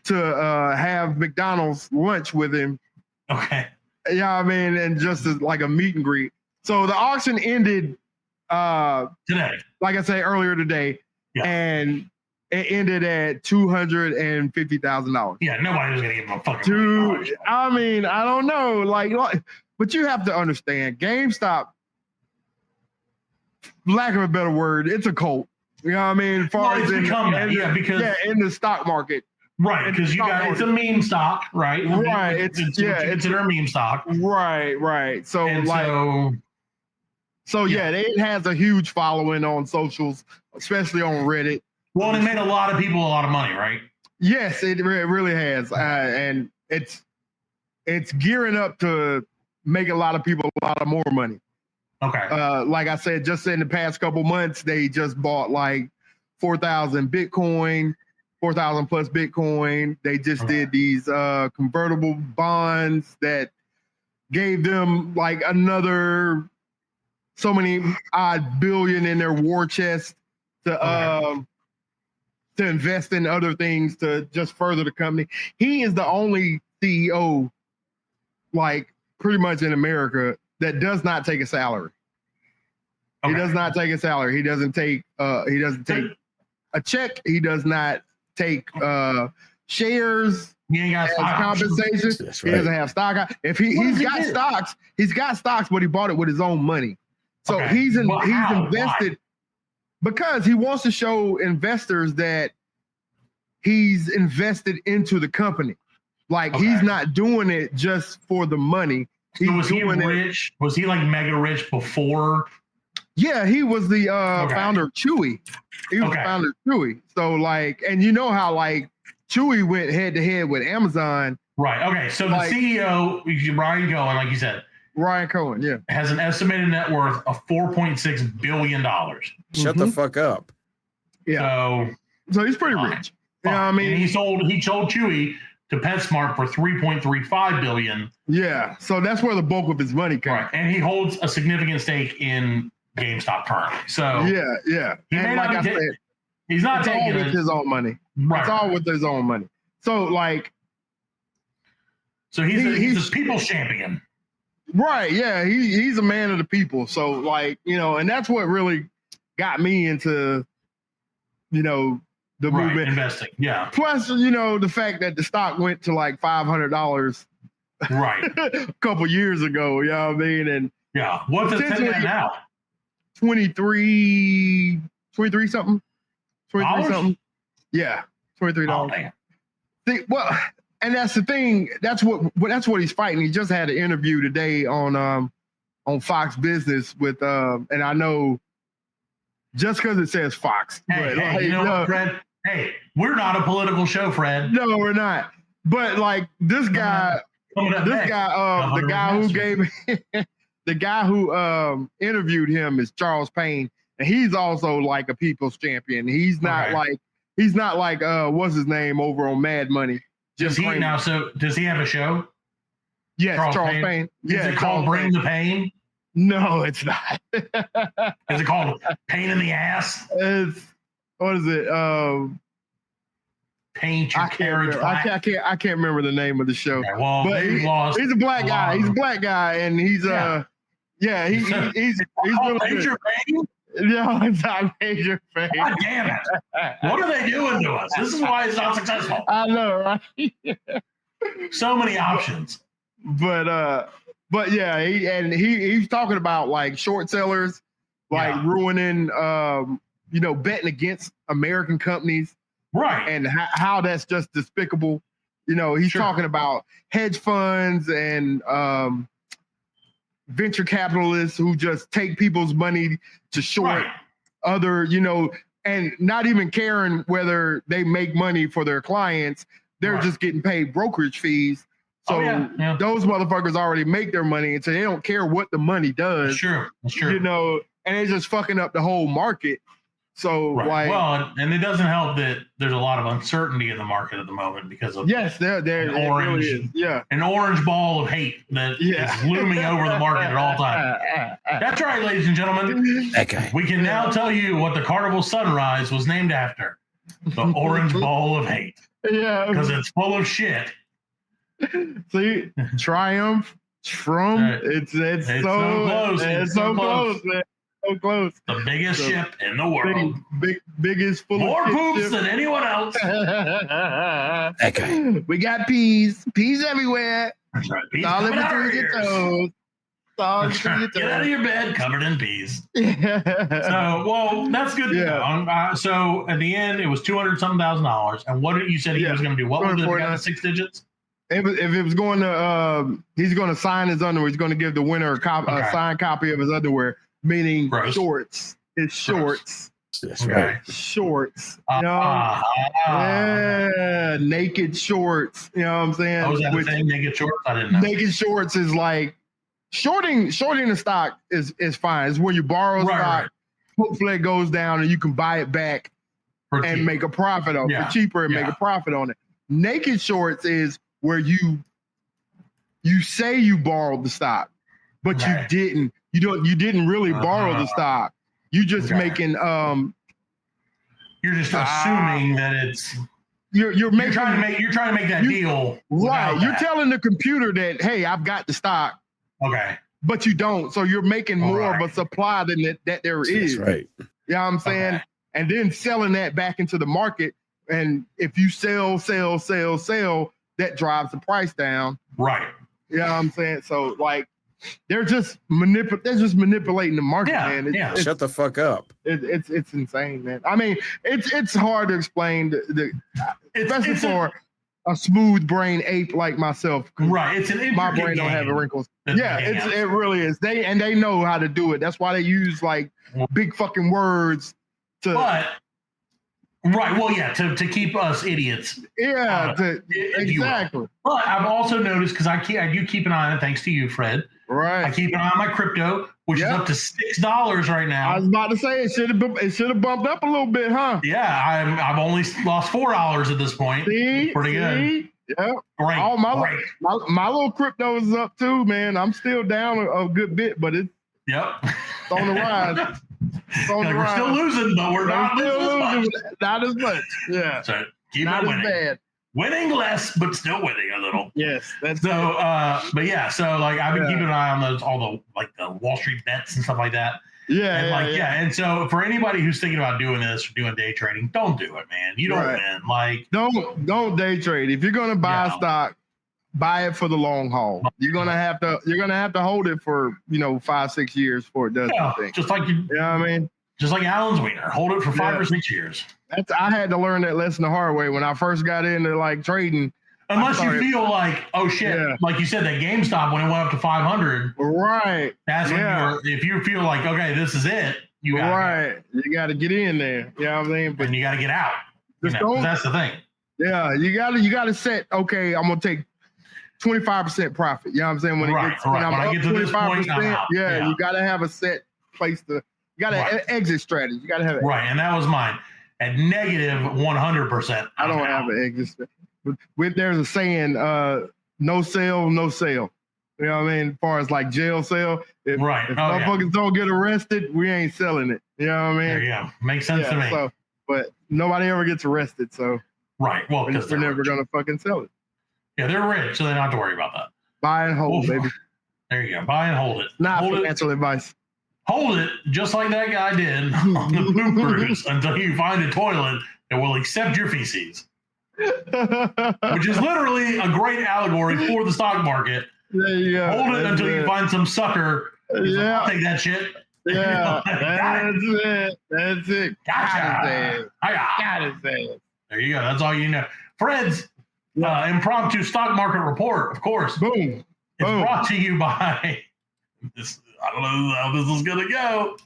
to have McDonald's lunch with him. Okay. Yeah, I mean, and just as like a meet and greet. So the auction ended today, like I said earlier today, yeah. And it ended at $250,000. Yeah, nobody was gonna give him a fucking $1 million. I mean, I don't know, like, but you have to understand, GameStop, lack of a better word, it's a cult. You know what I mean? It's become that, because in the stock market. Right, because it's a meme stock, right? Right. It's consider a meme stock. Right. So and it has a huge following on socials, especially on Reddit. Well, it made a lot of people a lot of money, right? Yes, it really has, and it's gearing up to make a lot of people a lot of more money. Okay. Like I said, just in the past couple months, they just bought like 4,000 Bitcoin. 4,000 plus Bitcoin. They just did these convertible bonds that gave them like another so many odd billion in their war chest to invest in other things to just further the company. He is the only CEO, like pretty much in America, that does not take a salary. He does not take a salary. He doesn't take a check. He does not take shares as compensation. That's He right. doesn't have stock. If he's got stocks, but he bought it with his own money. So he's invested because he wants to show investors that he's invested into the company. Like he's not doing it just for the money. So was he rich? Was he like mega rich before? Yeah, he was the founder of Chewy. He was the founder of Chewy. So like, and you know how like Chewy went head to head with Amazon. Right. Okay. So the CEO, Ryan Cohen, like you said, Ryan Cohen, has an estimated net worth of $4.6 billion. Shut the fuck up. Yeah. So he's pretty rich. You know what I mean? And he sold Chewy to PetSmart for $3.35 billion. Yeah. So that's where the bulk of his money comes. Right. And he holds a significant stake in GameStop currently. So yeah. And like I said, he's not it's all with his own money. Right. It's all with his own money. So like, so he's a people's champion. Right. Yeah. He's a man of the people. So like, and that's what really got me into, the movement. Investing. Yeah. Plus, the fact that the stock went to like $500 right a couple years ago. You know what I mean? And yeah, what's it at now? 23 something. 23 something. Yeah. $23. Well, and that's the thing. That's what he's fighting. He just had an interview today on Fox Business with and I know just because it says Fox. Hey, you know what, Fred? Hey, we're not a political show, Fred. No, we're not. But like this guy, the guy who interviewed him is Charles Payne, and he's also like a people's champion. He's not like what's his name over on Mad Money. Does he have a show? Yes, Charles Payne. Is it called Bring the Pain? No, it's not. Is it called Pain in the Ass? what is it? Paint your carriage black. I can't remember the name of the show. Okay, well, but he's a black guy. He's a black guy, and he's he's really Major Pain? Yeah, it's not Major Pain. God damn it! What are they doing to us? This is why it's not successful. I know, right? So many options. But yeah, he's talking about like short sellers, like ruining, betting against American companies. Right. And how that's just despicable. He's talking about hedge funds and venture capitalists who just take people's money to short other, and not even caring whether they make money for their clients. They're just getting paid brokerage fees. So those motherfuckers already make their money, and so they don't care what the money does. Sure. And it's just fucking up the whole market. So and it doesn't help that there's a lot of uncertainty in the market at the moment because of an orange ball of hate that is looming over the market at all times. That's right, ladies and gentlemen. Okay. We can now tell you what the Carnival Sunrise was named after: the orange ball of hate. Yeah, because it's full of shit. See, Triumph, Trump. It's so close. It's so close, man. So close. The biggest ship in the world. Biggest full more of poops ship. than anyone else. Okay. We got peas everywhere. That's right. Peas all in coming out of our between your ears. toes. That's right. Get out of your bed covered in peas. That's good. Yeah. So at the end, it was $200,000. And what did you said he was going to do? What was it? Got the 6 digits? If it was going to, he's going to sign his underwear. He's going to give the winner a signed copy of his underwear. Meaning shorts. It's shorts. That's right. Shorts. Naked shorts. You know what I'm saying? Oh, was that the thing? Naked shorts? I didn't know. Naked shorts is like shorting the stock is fine. It's when you borrow stock, hopefully it goes down and you can buy it back and make a profit on it for cheaper and make a profit on it. Naked shorts is where you say you borrowed the stock, but you didn't. You didn't really borrow the stock. You just making you're just assuming that it's you're trying to make that deal. Right. You're telling the computer that, hey, I've got the stock. Okay. But you don't. So you're making more of a supply than that there is. That's right. You know what I'm saying? Okay. And then selling that back into the market. And if you sell, that drives the price down. Right. You know what I'm saying? So like they're just manipulating the market, man. Shut the fuck up. It's insane, man. I mean, it's hard to explain especially for a smooth brain ape like myself. Right. It's an my brain don't have wrinkles. Yeah, it really is. They know how to do it. That's why they use like big fucking words to. Right. Well, to keep us idiots. Yeah. Exactly. But I've also noticed because I do keep an eye on it. Thanks to you, Fred. Right. I keep an eye on my crypto, which is up to $6 right now. I was about to say it should have bumped up a little bit, huh? Yeah. I've only lost $4 at this point. See, pretty good. Yeah. Great. All my little crypto is up too, man. I'm still down a good bit, but it's on the rise. We're still losing, but we're not losing not as much. Yeah. So keep not it winning. As bad. Winning less, but still winning a little. Yes, that's so. But yeah, so like I've been keeping an eye on all the Wall Street bets and stuff like that. Yeah, and so for anybody who's thinking about doing this or doing day trading, don't do it, man. You don't win. Like don't day trade. If you're gonna buy a stock, buy it for the long haul. You're gonna have to hold it for 5-6 years before it does anything. Just like you know what I mean? Just like Allan's wiener. Hold it for 5 or 6 years. I had to learn that lesson the hard way when I first got into like trading. Unless you feel like, oh shit, like you said, that GameStop when it went up to 500. Right. That's when if you feel like, okay, this is it, you got you got to get in there. You know what I mean? But you got to get out. That's the thing. Yeah, you got to set. Okay, I'm gonna take 25% profit. You know what I'm saying? When I get to this point, I'm out. Yeah, you got to have a set place to. You got an exit strategy. You got to have it. Right, and that was mine. At negative 100%. I don't have an exit strategy. There's a saying, no sale, no sale. You know what I mean? As far as like jail sale. If motherfuckers don't get arrested, we ain't selling it. You know what I mean? There you go. Makes sense to me. But nobody ever gets arrested, so Right. Well, because we're never gonna fucking sell it. Yeah, they're rich, so they don't have to worry about that. Buy and hold, baby. There you go. Buy and hold it. Not hold financial advice. Hold it just like that guy did on the poop cruise until you find a toilet that will accept your feces, which is literally a great allegory for the stock market. There you go. Hold it until you find some sucker. Yeah. I'll take that shit. Yeah, that's it. That's it. Gotcha. Got it. There you go. That's all you know. Fred's impromptu stock market report, of course. Boom. It's brought to you by this. I don't know how this is gonna go.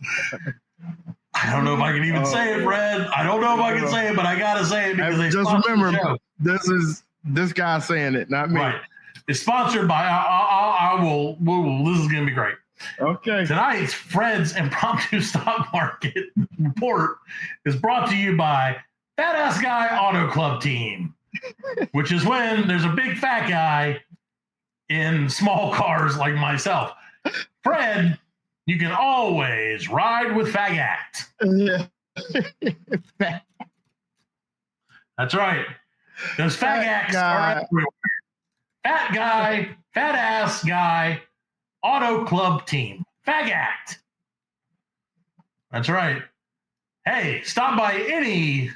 I don't know if I can even say it, Fred. I don't know if I can say it, but I gotta say it because they just remember the show. This is this guy saying it, not me. Right. It's sponsored by. I will. This is gonna be great. Okay. Tonight's Fred's impromptu stock market report is brought to you by Badass Guy Auto Club Team, which is when there's a big fat guy in small cars like myself. Fred, you can always ride with Fag Act. Yeah. That's right. Those Fag Acts are everywhere. Fat guy, fat ass guy, Auto Club Team. Fag Act. That's right. Hey, stop by any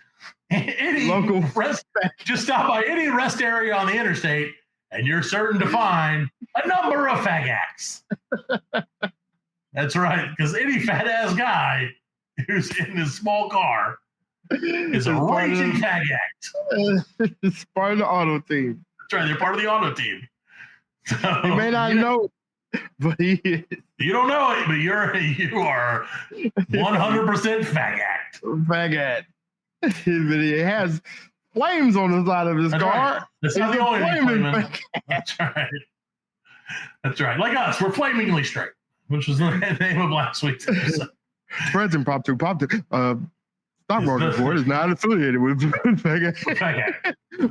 local rest. Just stop by any rest area on the interstate, and you're certain to find a number of fag acts. That's right, because any fat ass guy who's in his small car is a raging fag act. It's part of the auto team. That's right, they're part of the auto team. So, he may not know, but he is. You don't know it, but you are 100% fag act. Fag act. He has flames on the side of his car. Right. That's not the only thing flaming. That's right. That's right. Like us, we're flamingly straight, which was the name of last week's episode. Fred's impromptu. Stock market report is not affiliated with Fag Act.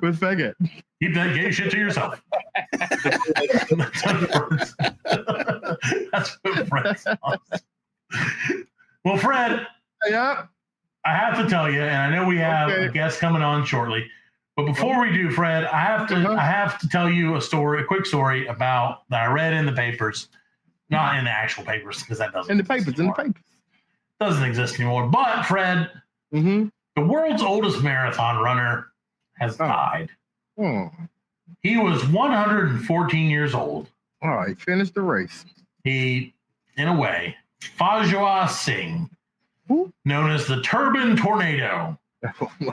With Fag Act. Keep that gay shit to yourself. That's what Fred says. Well, Fred. Yeah. I have to tell you, and I know we have a guest coming on shortly, but before we do, Fred, I have to tell you a quick story about that I read in the papers, not in the actual papers because that doesn't doesn't exist anymore. But Fred, the world's oldest marathon runner has died. Oh. He was 114 years old. Oh, he finished the race. He, in a way, Fajwa Singh, known as the Turban Tornado,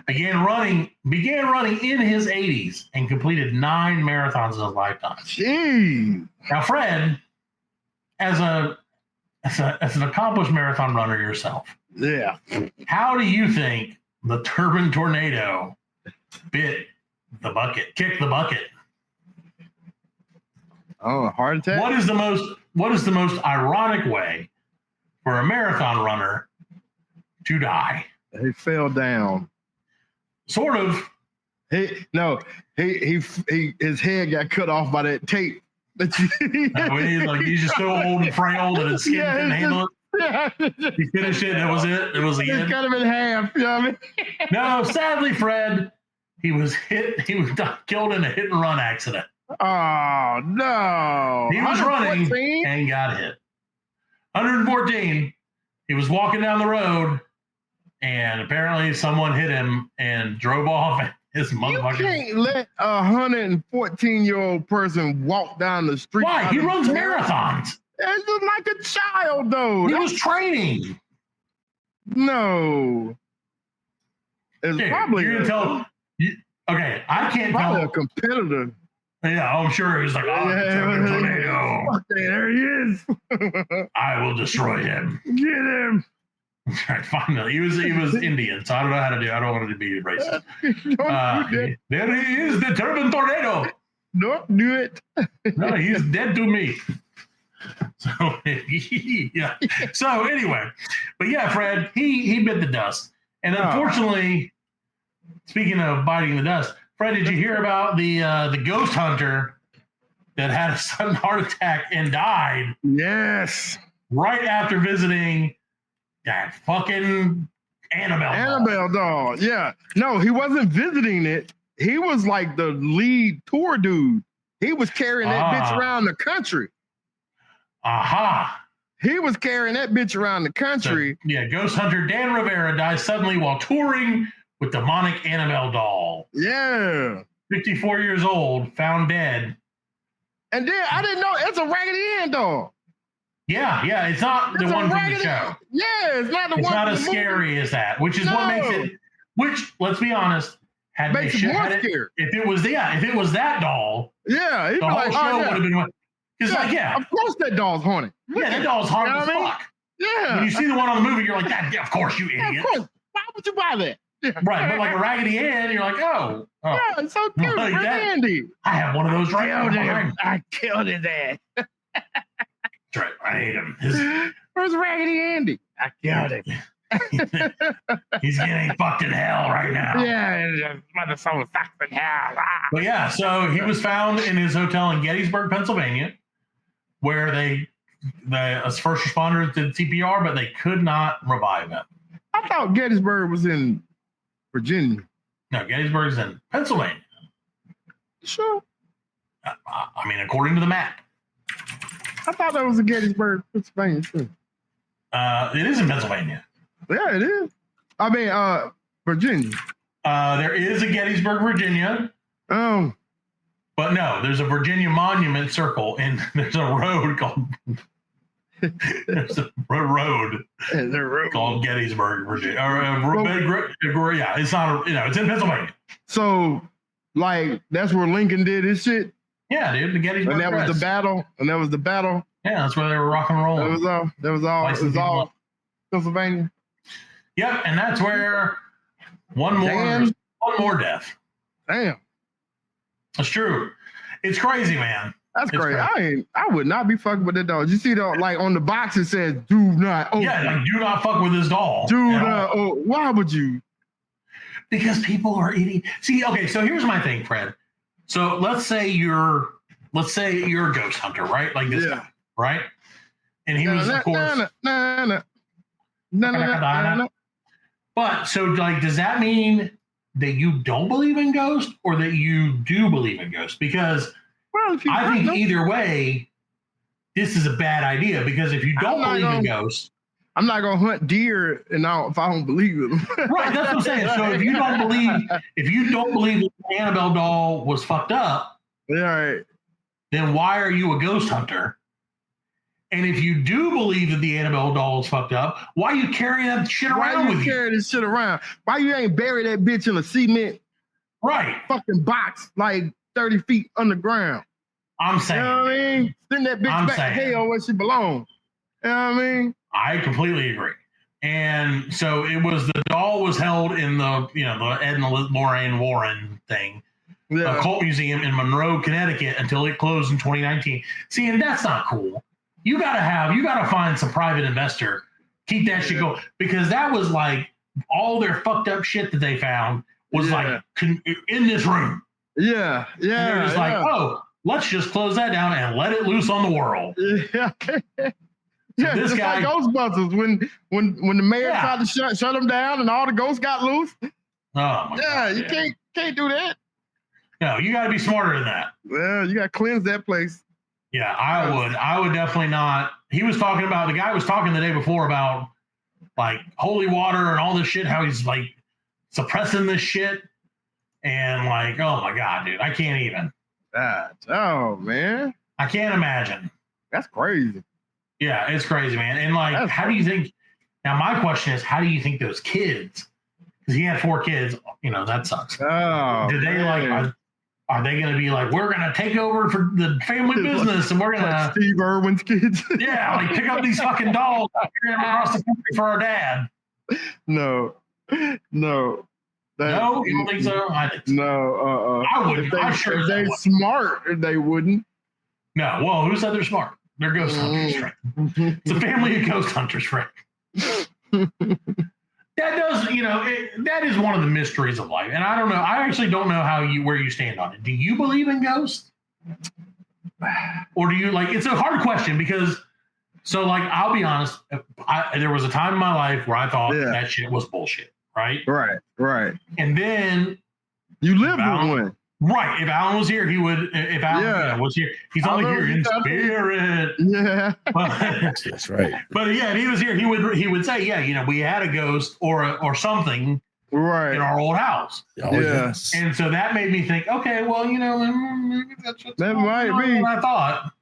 began running in his 80s and completed 9 marathons in his lifetime. Jeez. Now, Fred, as an accomplished marathon runner yourself, how do you think the Turban Tornado kicked the bucket? Oh, heart attack. What is the most ironic way for a marathon runner to die? He fell down. Sort of. His head got cut off by that tape. He's just so old and frail that his skin couldn't handle it. He finished it. That was it. It was the end. It's cut him in half. You know what I mean? No, sadly, Fred, he was killed in a hit and run accident. Oh no! He was running and got hit. 114. He was walking down the road, and apparently someone hit him and drove off. His motherfucker. You can't let a 114-year-old person walk down the street. Why? He runs marathons. It's just like a child, though. He was training. No. It's probably you're gonna tell. Okay, I can't probably tell. A competitor. Yeah, I'm sure he was like, tornado. Okay, there he is. I will destroy him. Get him. Right, finally. He was Indian, so I don't know how to do. I don't want to be racist. There he is, the Turban Tornado. Don't do it. No, he's dead to me. So yeah. So anyway, but yeah, Fred, he bit the dust, and unfortunately, speaking of biting the dust, Fred, did you hear about the ghost hunter that had a sudden heart attack and died? Yes. Right after visiting that fucking Annabelle doll. Yeah. No, he wasn't visiting it. He was like the lead tour dude. He was carrying that bitch around the country. Aha. He was carrying that bitch around the country. So, ghost hunter Dan Rivera dies suddenly while touring with demonic Annabelle doll. Yeah. 54 years old, found dead. And then I didn't know it's a Raggedy Ann doll. Yeah, it's not the one from the show. Yeah, it's not the one. It's not as from the scary as that, which is what makes it. Which, let's be honest, makes it more scary. If it was that doll, the whole show would have been. Because of course that doll's haunted. Yeah, that doll's haunted as fuck. Yeah. When you see the one on the movie, you're like, of course, you idiot. Of course. Why would you buy that? Right, but like a Raggedy Ann, you're like, oh. Yeah, it's so cute. Like Randy. I have one of those right now. I killed his ass. That's right. I hate him. Where's Raggedy Andy? I killed him. He's getting fucked in hell right now. Yeah, mother soul fucked in hell. But yeah, so he was found in his hotel in Gettysburg, Pennsylvania, where the first responders did CPR, but they could not revive him. I thought Gettysburg was in Virginia. No, Gettysburg's in Pennsylvania. Sure. I mean, according to the map. I thought that was in Gettysburg, Pennsylvania, too. It is in Pennsylvania. Yeah, it is. I mean, Virginia. There is a Gettysburg, Virginia. Oh. But no, there's a Virginia Monument Circle, and there's a road called called Gettysburg, Virginia. Yeah, it's not. It's in Pennsylvania. So, like, that's where Lincoln did his shit. Yeah, dude, the Gettysburg. And that was the battle. Yeah, that's where they were rock and rolling. That was all Pennsylvania. Yep, and that's where one more death. Damn. That's true. It's crazy, man. That's crazy. I would not be fucking with that doll. You see, like on the box it says, "Do not open." Yeah, like do not fuck with this doll. Do not. Oh, why would you? Because people are eating. See, okay, so here's my thing, Fred. So let's say you're a ghost hunter, right? Like this guy, right? And he was, of course. But so, like, does that mean that you don't believe in ghosts or that you do believe in ghosts? Because I think either way, this is a bad idea. Because if you don't believe in ghosts, I'm not gonna hunt deer if I don't believe in them. Right, that's what I'm saying. So if you don't believe that the Annabelle doll was fucked up, right, then why are you a ghost hunter? And if you do believe that the Annabelle doll is fucked up, why are you carrying that shit around with you? Why you carry this shit around? Why you ain't bury that bitch in a cement fucking box like 30 feet underground? I'm saying. You know what I mean? Send that bitch back to hell where she belongs. You know what I mean? I completely agree. And so the doll was held in the Edna Lorraine Warren thing, occult museum in Monroe, Connecticut until it closed in 2019. See, and that's not cool. You gotta find some private investor, keep that shit going, because that was like all their fucked up shit that they found was like in this room. Yeah. And they're just like, oh, let's just close that down and let it loose on the world. Yeah. So this guy, like Ghostbusters when the mayor tried to shut them down and all the ghosts got loose. Oh my God, you can't do that. No, you got to be smarter than that. Well, you got to cleanse that place. Yeah, I would definitely not. The guy was talking the day before about like holy water and all this shit, how he's like suppressing this shit. And like, oh my God, dude, I can't even. Oh man. I can't imagine. That's crazy. Yeah, it's crazy, man. And like, how do you think, now my question is, how do you think those kids, because he had 4 kids, that sucks. Oh, did they like, are they going to be like, we're going to take over for the family business and we're going to Steve Irwin's kids? Yeah, like pick up these fucking dolls and carry them across the country for our dad. No. No, you don't think so? No, I wouldn't. If they're smart, they wouldn't. No, well, who said they're smart? They're ghost hunters, Frank. It's a family of ghost hunters, Frank. That is one of the mysteries of life. And I don't know. I actually don't know where you stand on it. Do you believe in ghosts? Or do you it's a hard question because So, like, I'll be honest. There was a time in my life where I thought that shit was bullshit, right? Right. And then you lived with one. Right. If Allan was here, he would. If Allan was here, he's only here in spirit. Yeah. That's right. But yeah, if he was here, he would say, yeah, you know, we had a ghost or something in our old house. Oh, yes. And so that made me think, okay, well, you know, maybe that's what's that might be what I thought.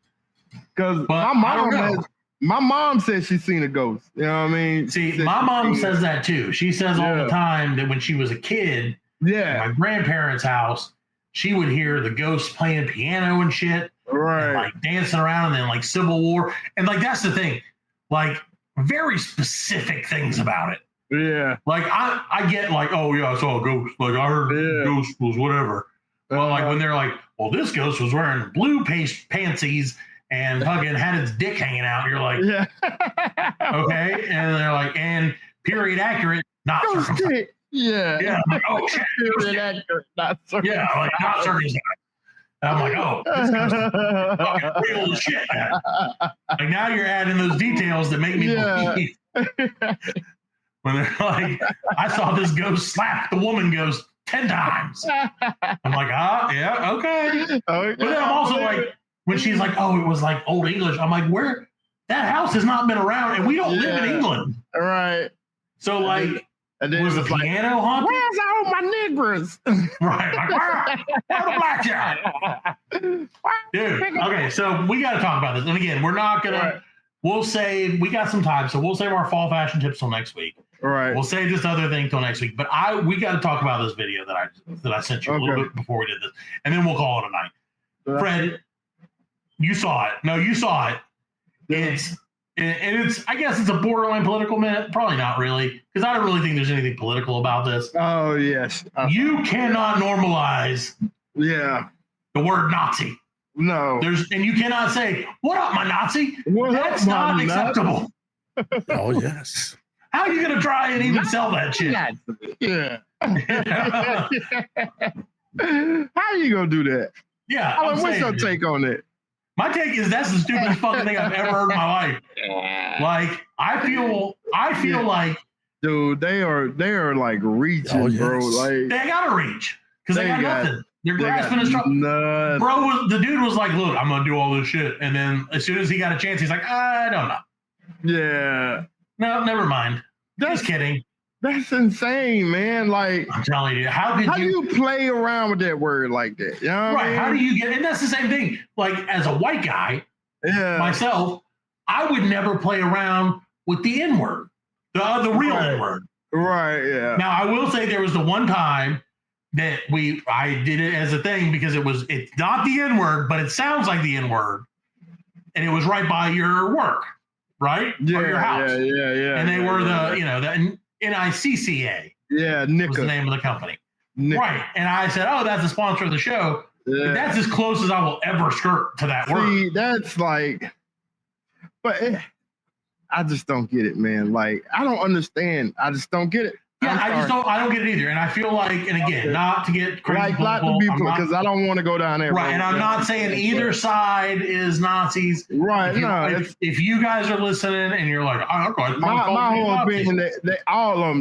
Because my mom said she's seen a ghost. You know what I mean? See, my mom says that too. She says all the time that when she was a kid, at my grandparents' house, she would hear the ghosts playing piano and shit, and like dancing around, and then like Civil War, and like that's the thing, like very specific things about it. Yeah, like I get like, oh yeah, I saw a ghost. Like I heard ghost was whatever. Well, like when they're like, well, this ghost was wearing blue pantsies and fucking had its dick hanging out. You're like, okay, and they're like, and period accurate, not circumcised. Yeah. I'm like, oh shit. Period accurate, not circumcised. Yeah, like not circumcised. I'm like, oh, this guy's fucking real as shit, man. Like now you're adding those details that make me believe. When they're like, I saw this ghost slap the woman ghost 10 times. I'm like, yeah, okay. But then I'm also like, when she's like, oh, it was like old English. I'm like, where? That house has not been around, and we don't live in England. Right. So like, and then was the piano haunted? Where's all my niggers? Right. Like, where the blackjack? Dude, okay, so we got to talk about this. And again, we're not going to, we'll save, we got some time, so we'll save our fall fashion tips till next week. Right. We'll save this other thing till next week. But we got to talk about this video that I sent you a little bit before we did this. And then we'll call it a night. Fred, you saw it. No, you saw it. It's I guess it's a borderline political minute. Probably not really, because I don't really think there's anything political about this. Oh, yes. You cannot normalize the word Nazi. No. And you cannot say, what up, my Nazi? That's not acceptable. Oh, yes. How are you going to try and even sell that shit? Yeah. How are you going to do that? Yeah. Allan, what's your take on that? My take is that's the stupidest fucking thing I've ever heard in my life. Like, I feel like, dude, they are like reaching, bro. Like they gotta reach because they got nothing. They're grasping his trunk. Bro, the dude was like, look, I'm gonna do all this shit, and then as soon as he got a chance, he's like, I don't know. Yeah. No, never mind. Just kidding. That's insane, man. Like, I'm telling you, how do you play around with that word like that? You know what I mean? How do you get? And that's the same thing. Like, as a white guy, myself, I would never play around with the N word, the real N word. Right. Yeah. Now, I will say there was the one time that I did it as a thing because it's not the N word, but it sounds like the N word, and it was right by your work, right? Yeah. Or your house. Yeah. And they were the NICCA. Yeah, Nika was the name of the company. Right. And I said, oh, that's the sponsor of the show. Yeah. That's as close as I will ever skirt to that word. See, that's like, I just don't get it, man. Like, I don't understand. I just don't get it. Yeah, I don't get it either. And I feel like, and again, not to get crazy like lots of people, because I don't want to go down there. Right, and I'm not saying either side is Nazis. Right, if you guys are listening and you're like, my whole opinion, they all of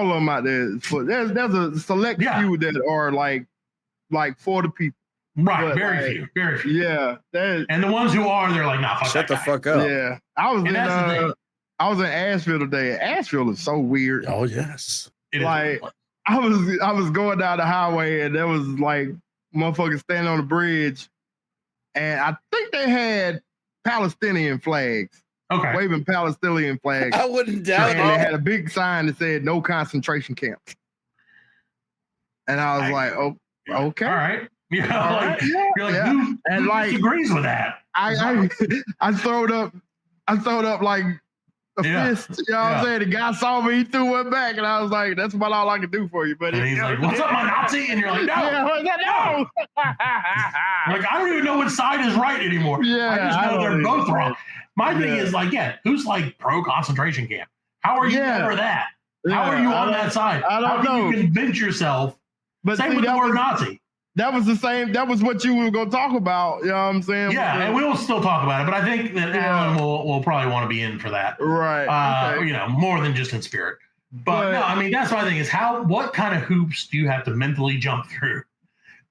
them out there. There's a select few that are like for the people. Right, but very few. Yeah, and the ones who are, they're like, nah, fuck shut that the fuck up. Yeah, I was in Asheville today. Asheville is so weird. Oh yes, like I was going down the highway and there was like motherfuckers standing on the bridge, and I think they had Palestinian flags. Okay, waving Palestinian flags. I wouldn't doubt it. And they had a big sign that said "No concentration camps." And I was like, "Oh, okay, all right." You're like, who agrees with that? I throwed up like a fist. You know what I'm saying? The guy saw me, he threw one back, and I was like, "That's about all I can do for you, buddy." And he's like, "What's up, my Nazi?" And you're like, "No, no." Like, I don't even know which side is right anymore. Yeah, I just know they're both wrong. My thing is like, who's like pro concentration camp? How are you ever that? How are you on that side? I don't know. How can you convince yourself? But same with the word Nazi. that was the same. That was what you were going to talk about. You know what I'm saying? Yeah, and we'll still talk about it, but I think that Allan will probably want to be in for that. Right. Okay. You know, more than just in spirit. But no, I mean, that's my thing is what kind of hoops do you have to mentally jump through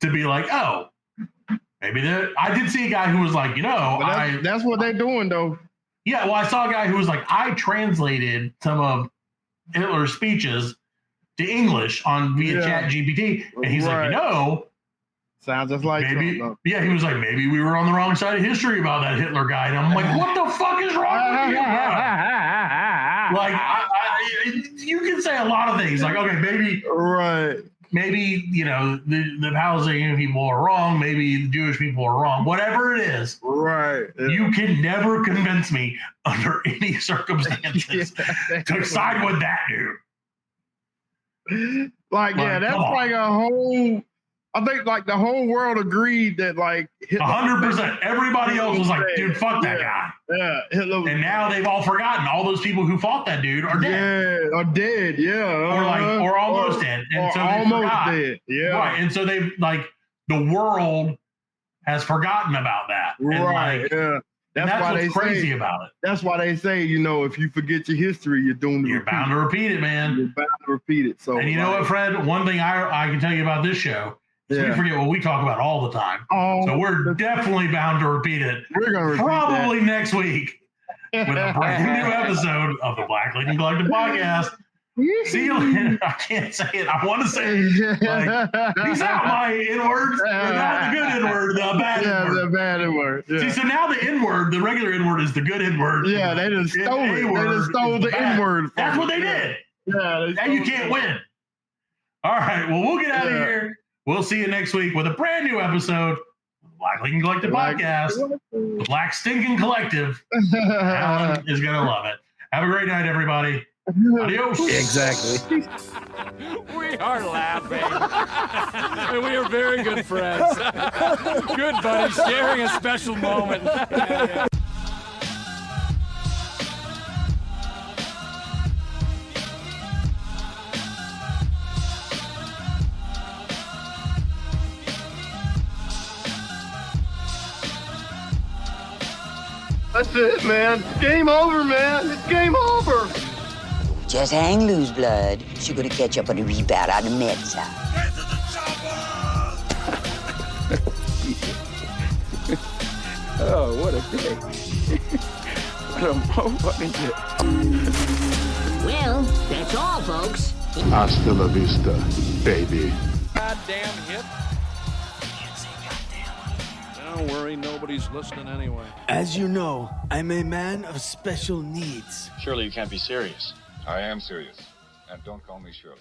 to be like, oh, maybe I did see a guy who was like, you know, that's what they're doing though. Yeah, well, I saw a guy who was like, I translated some of Hitler's speeches to English via ChatGPT, and he's like, you know, sounds just like maybe. Yeah, he was like, maybe we were on the wrong side of history about that Hitler guy, and I'm like, what the fuck is wrong with you, bro? Like, you can say a lot of things, like, okay, maybe you know the Palestinian people are wrong, maybe the Jewish people are wrong, whatever it is. Right. You can never convince me under any circumstances to side with that dude. Like that's like a whole. I think like the whole world agreed that like 100%. Everybody else was like, dude, fuck that guy. Yeah, Hitler. And now they've all forgotten. All those people who fought that dude are dead. Yeah, are dead. Yeah, or almost dead. And so they forgot. Dead. Yeah, right. And so they've like the world has forgotten about that. Right. Yeah. That's why what's crazy about it. That's why they say, you know, if you forget your history, you're doomed to You're bound to repeat it, man. You're bound to repeat it. So, and you know what, Fred? One thing I can tell you about this show is we forget what we talk about all the time. So we're definitely bound to repeat it. We're going to repeat probably next week with a brand new episode of the Black Lincoln Collective podcast. See you later. I can't say it. I want to say it. Like, peace out, my N-words. Not the good N-word, the bad N-word. The bad N-word. Yeah. See, so now the N-word, the regular N-word is the good N-word. Yeah, they just stole it. They just stole the N-word. That's what they did. Yeah. Now you can't win. All right. Well, we'll get out of here. We'll see you next week with a brand new episode of the Black Lincoln Collective podcast. The Black Stinking Collective. Allan is going to love it. Have a great night, everybody. Adios. Exactly. We are laughing. And we are very good friends. Good buddies, sharing a special moment. That's it, man. Game over, man. It's game over. Just hang loose, blood. She gonna catch up on the rebound on the med side. Oh, what a day. What a motherfucking day. Well, that's all, folks. Hasta la vista, baby. Goddamn hit. Don't worry, nobody's listening anyway. As you know, I'm a man of special needs. Surely you can't be serious. I am serious. And don't call me Shirley.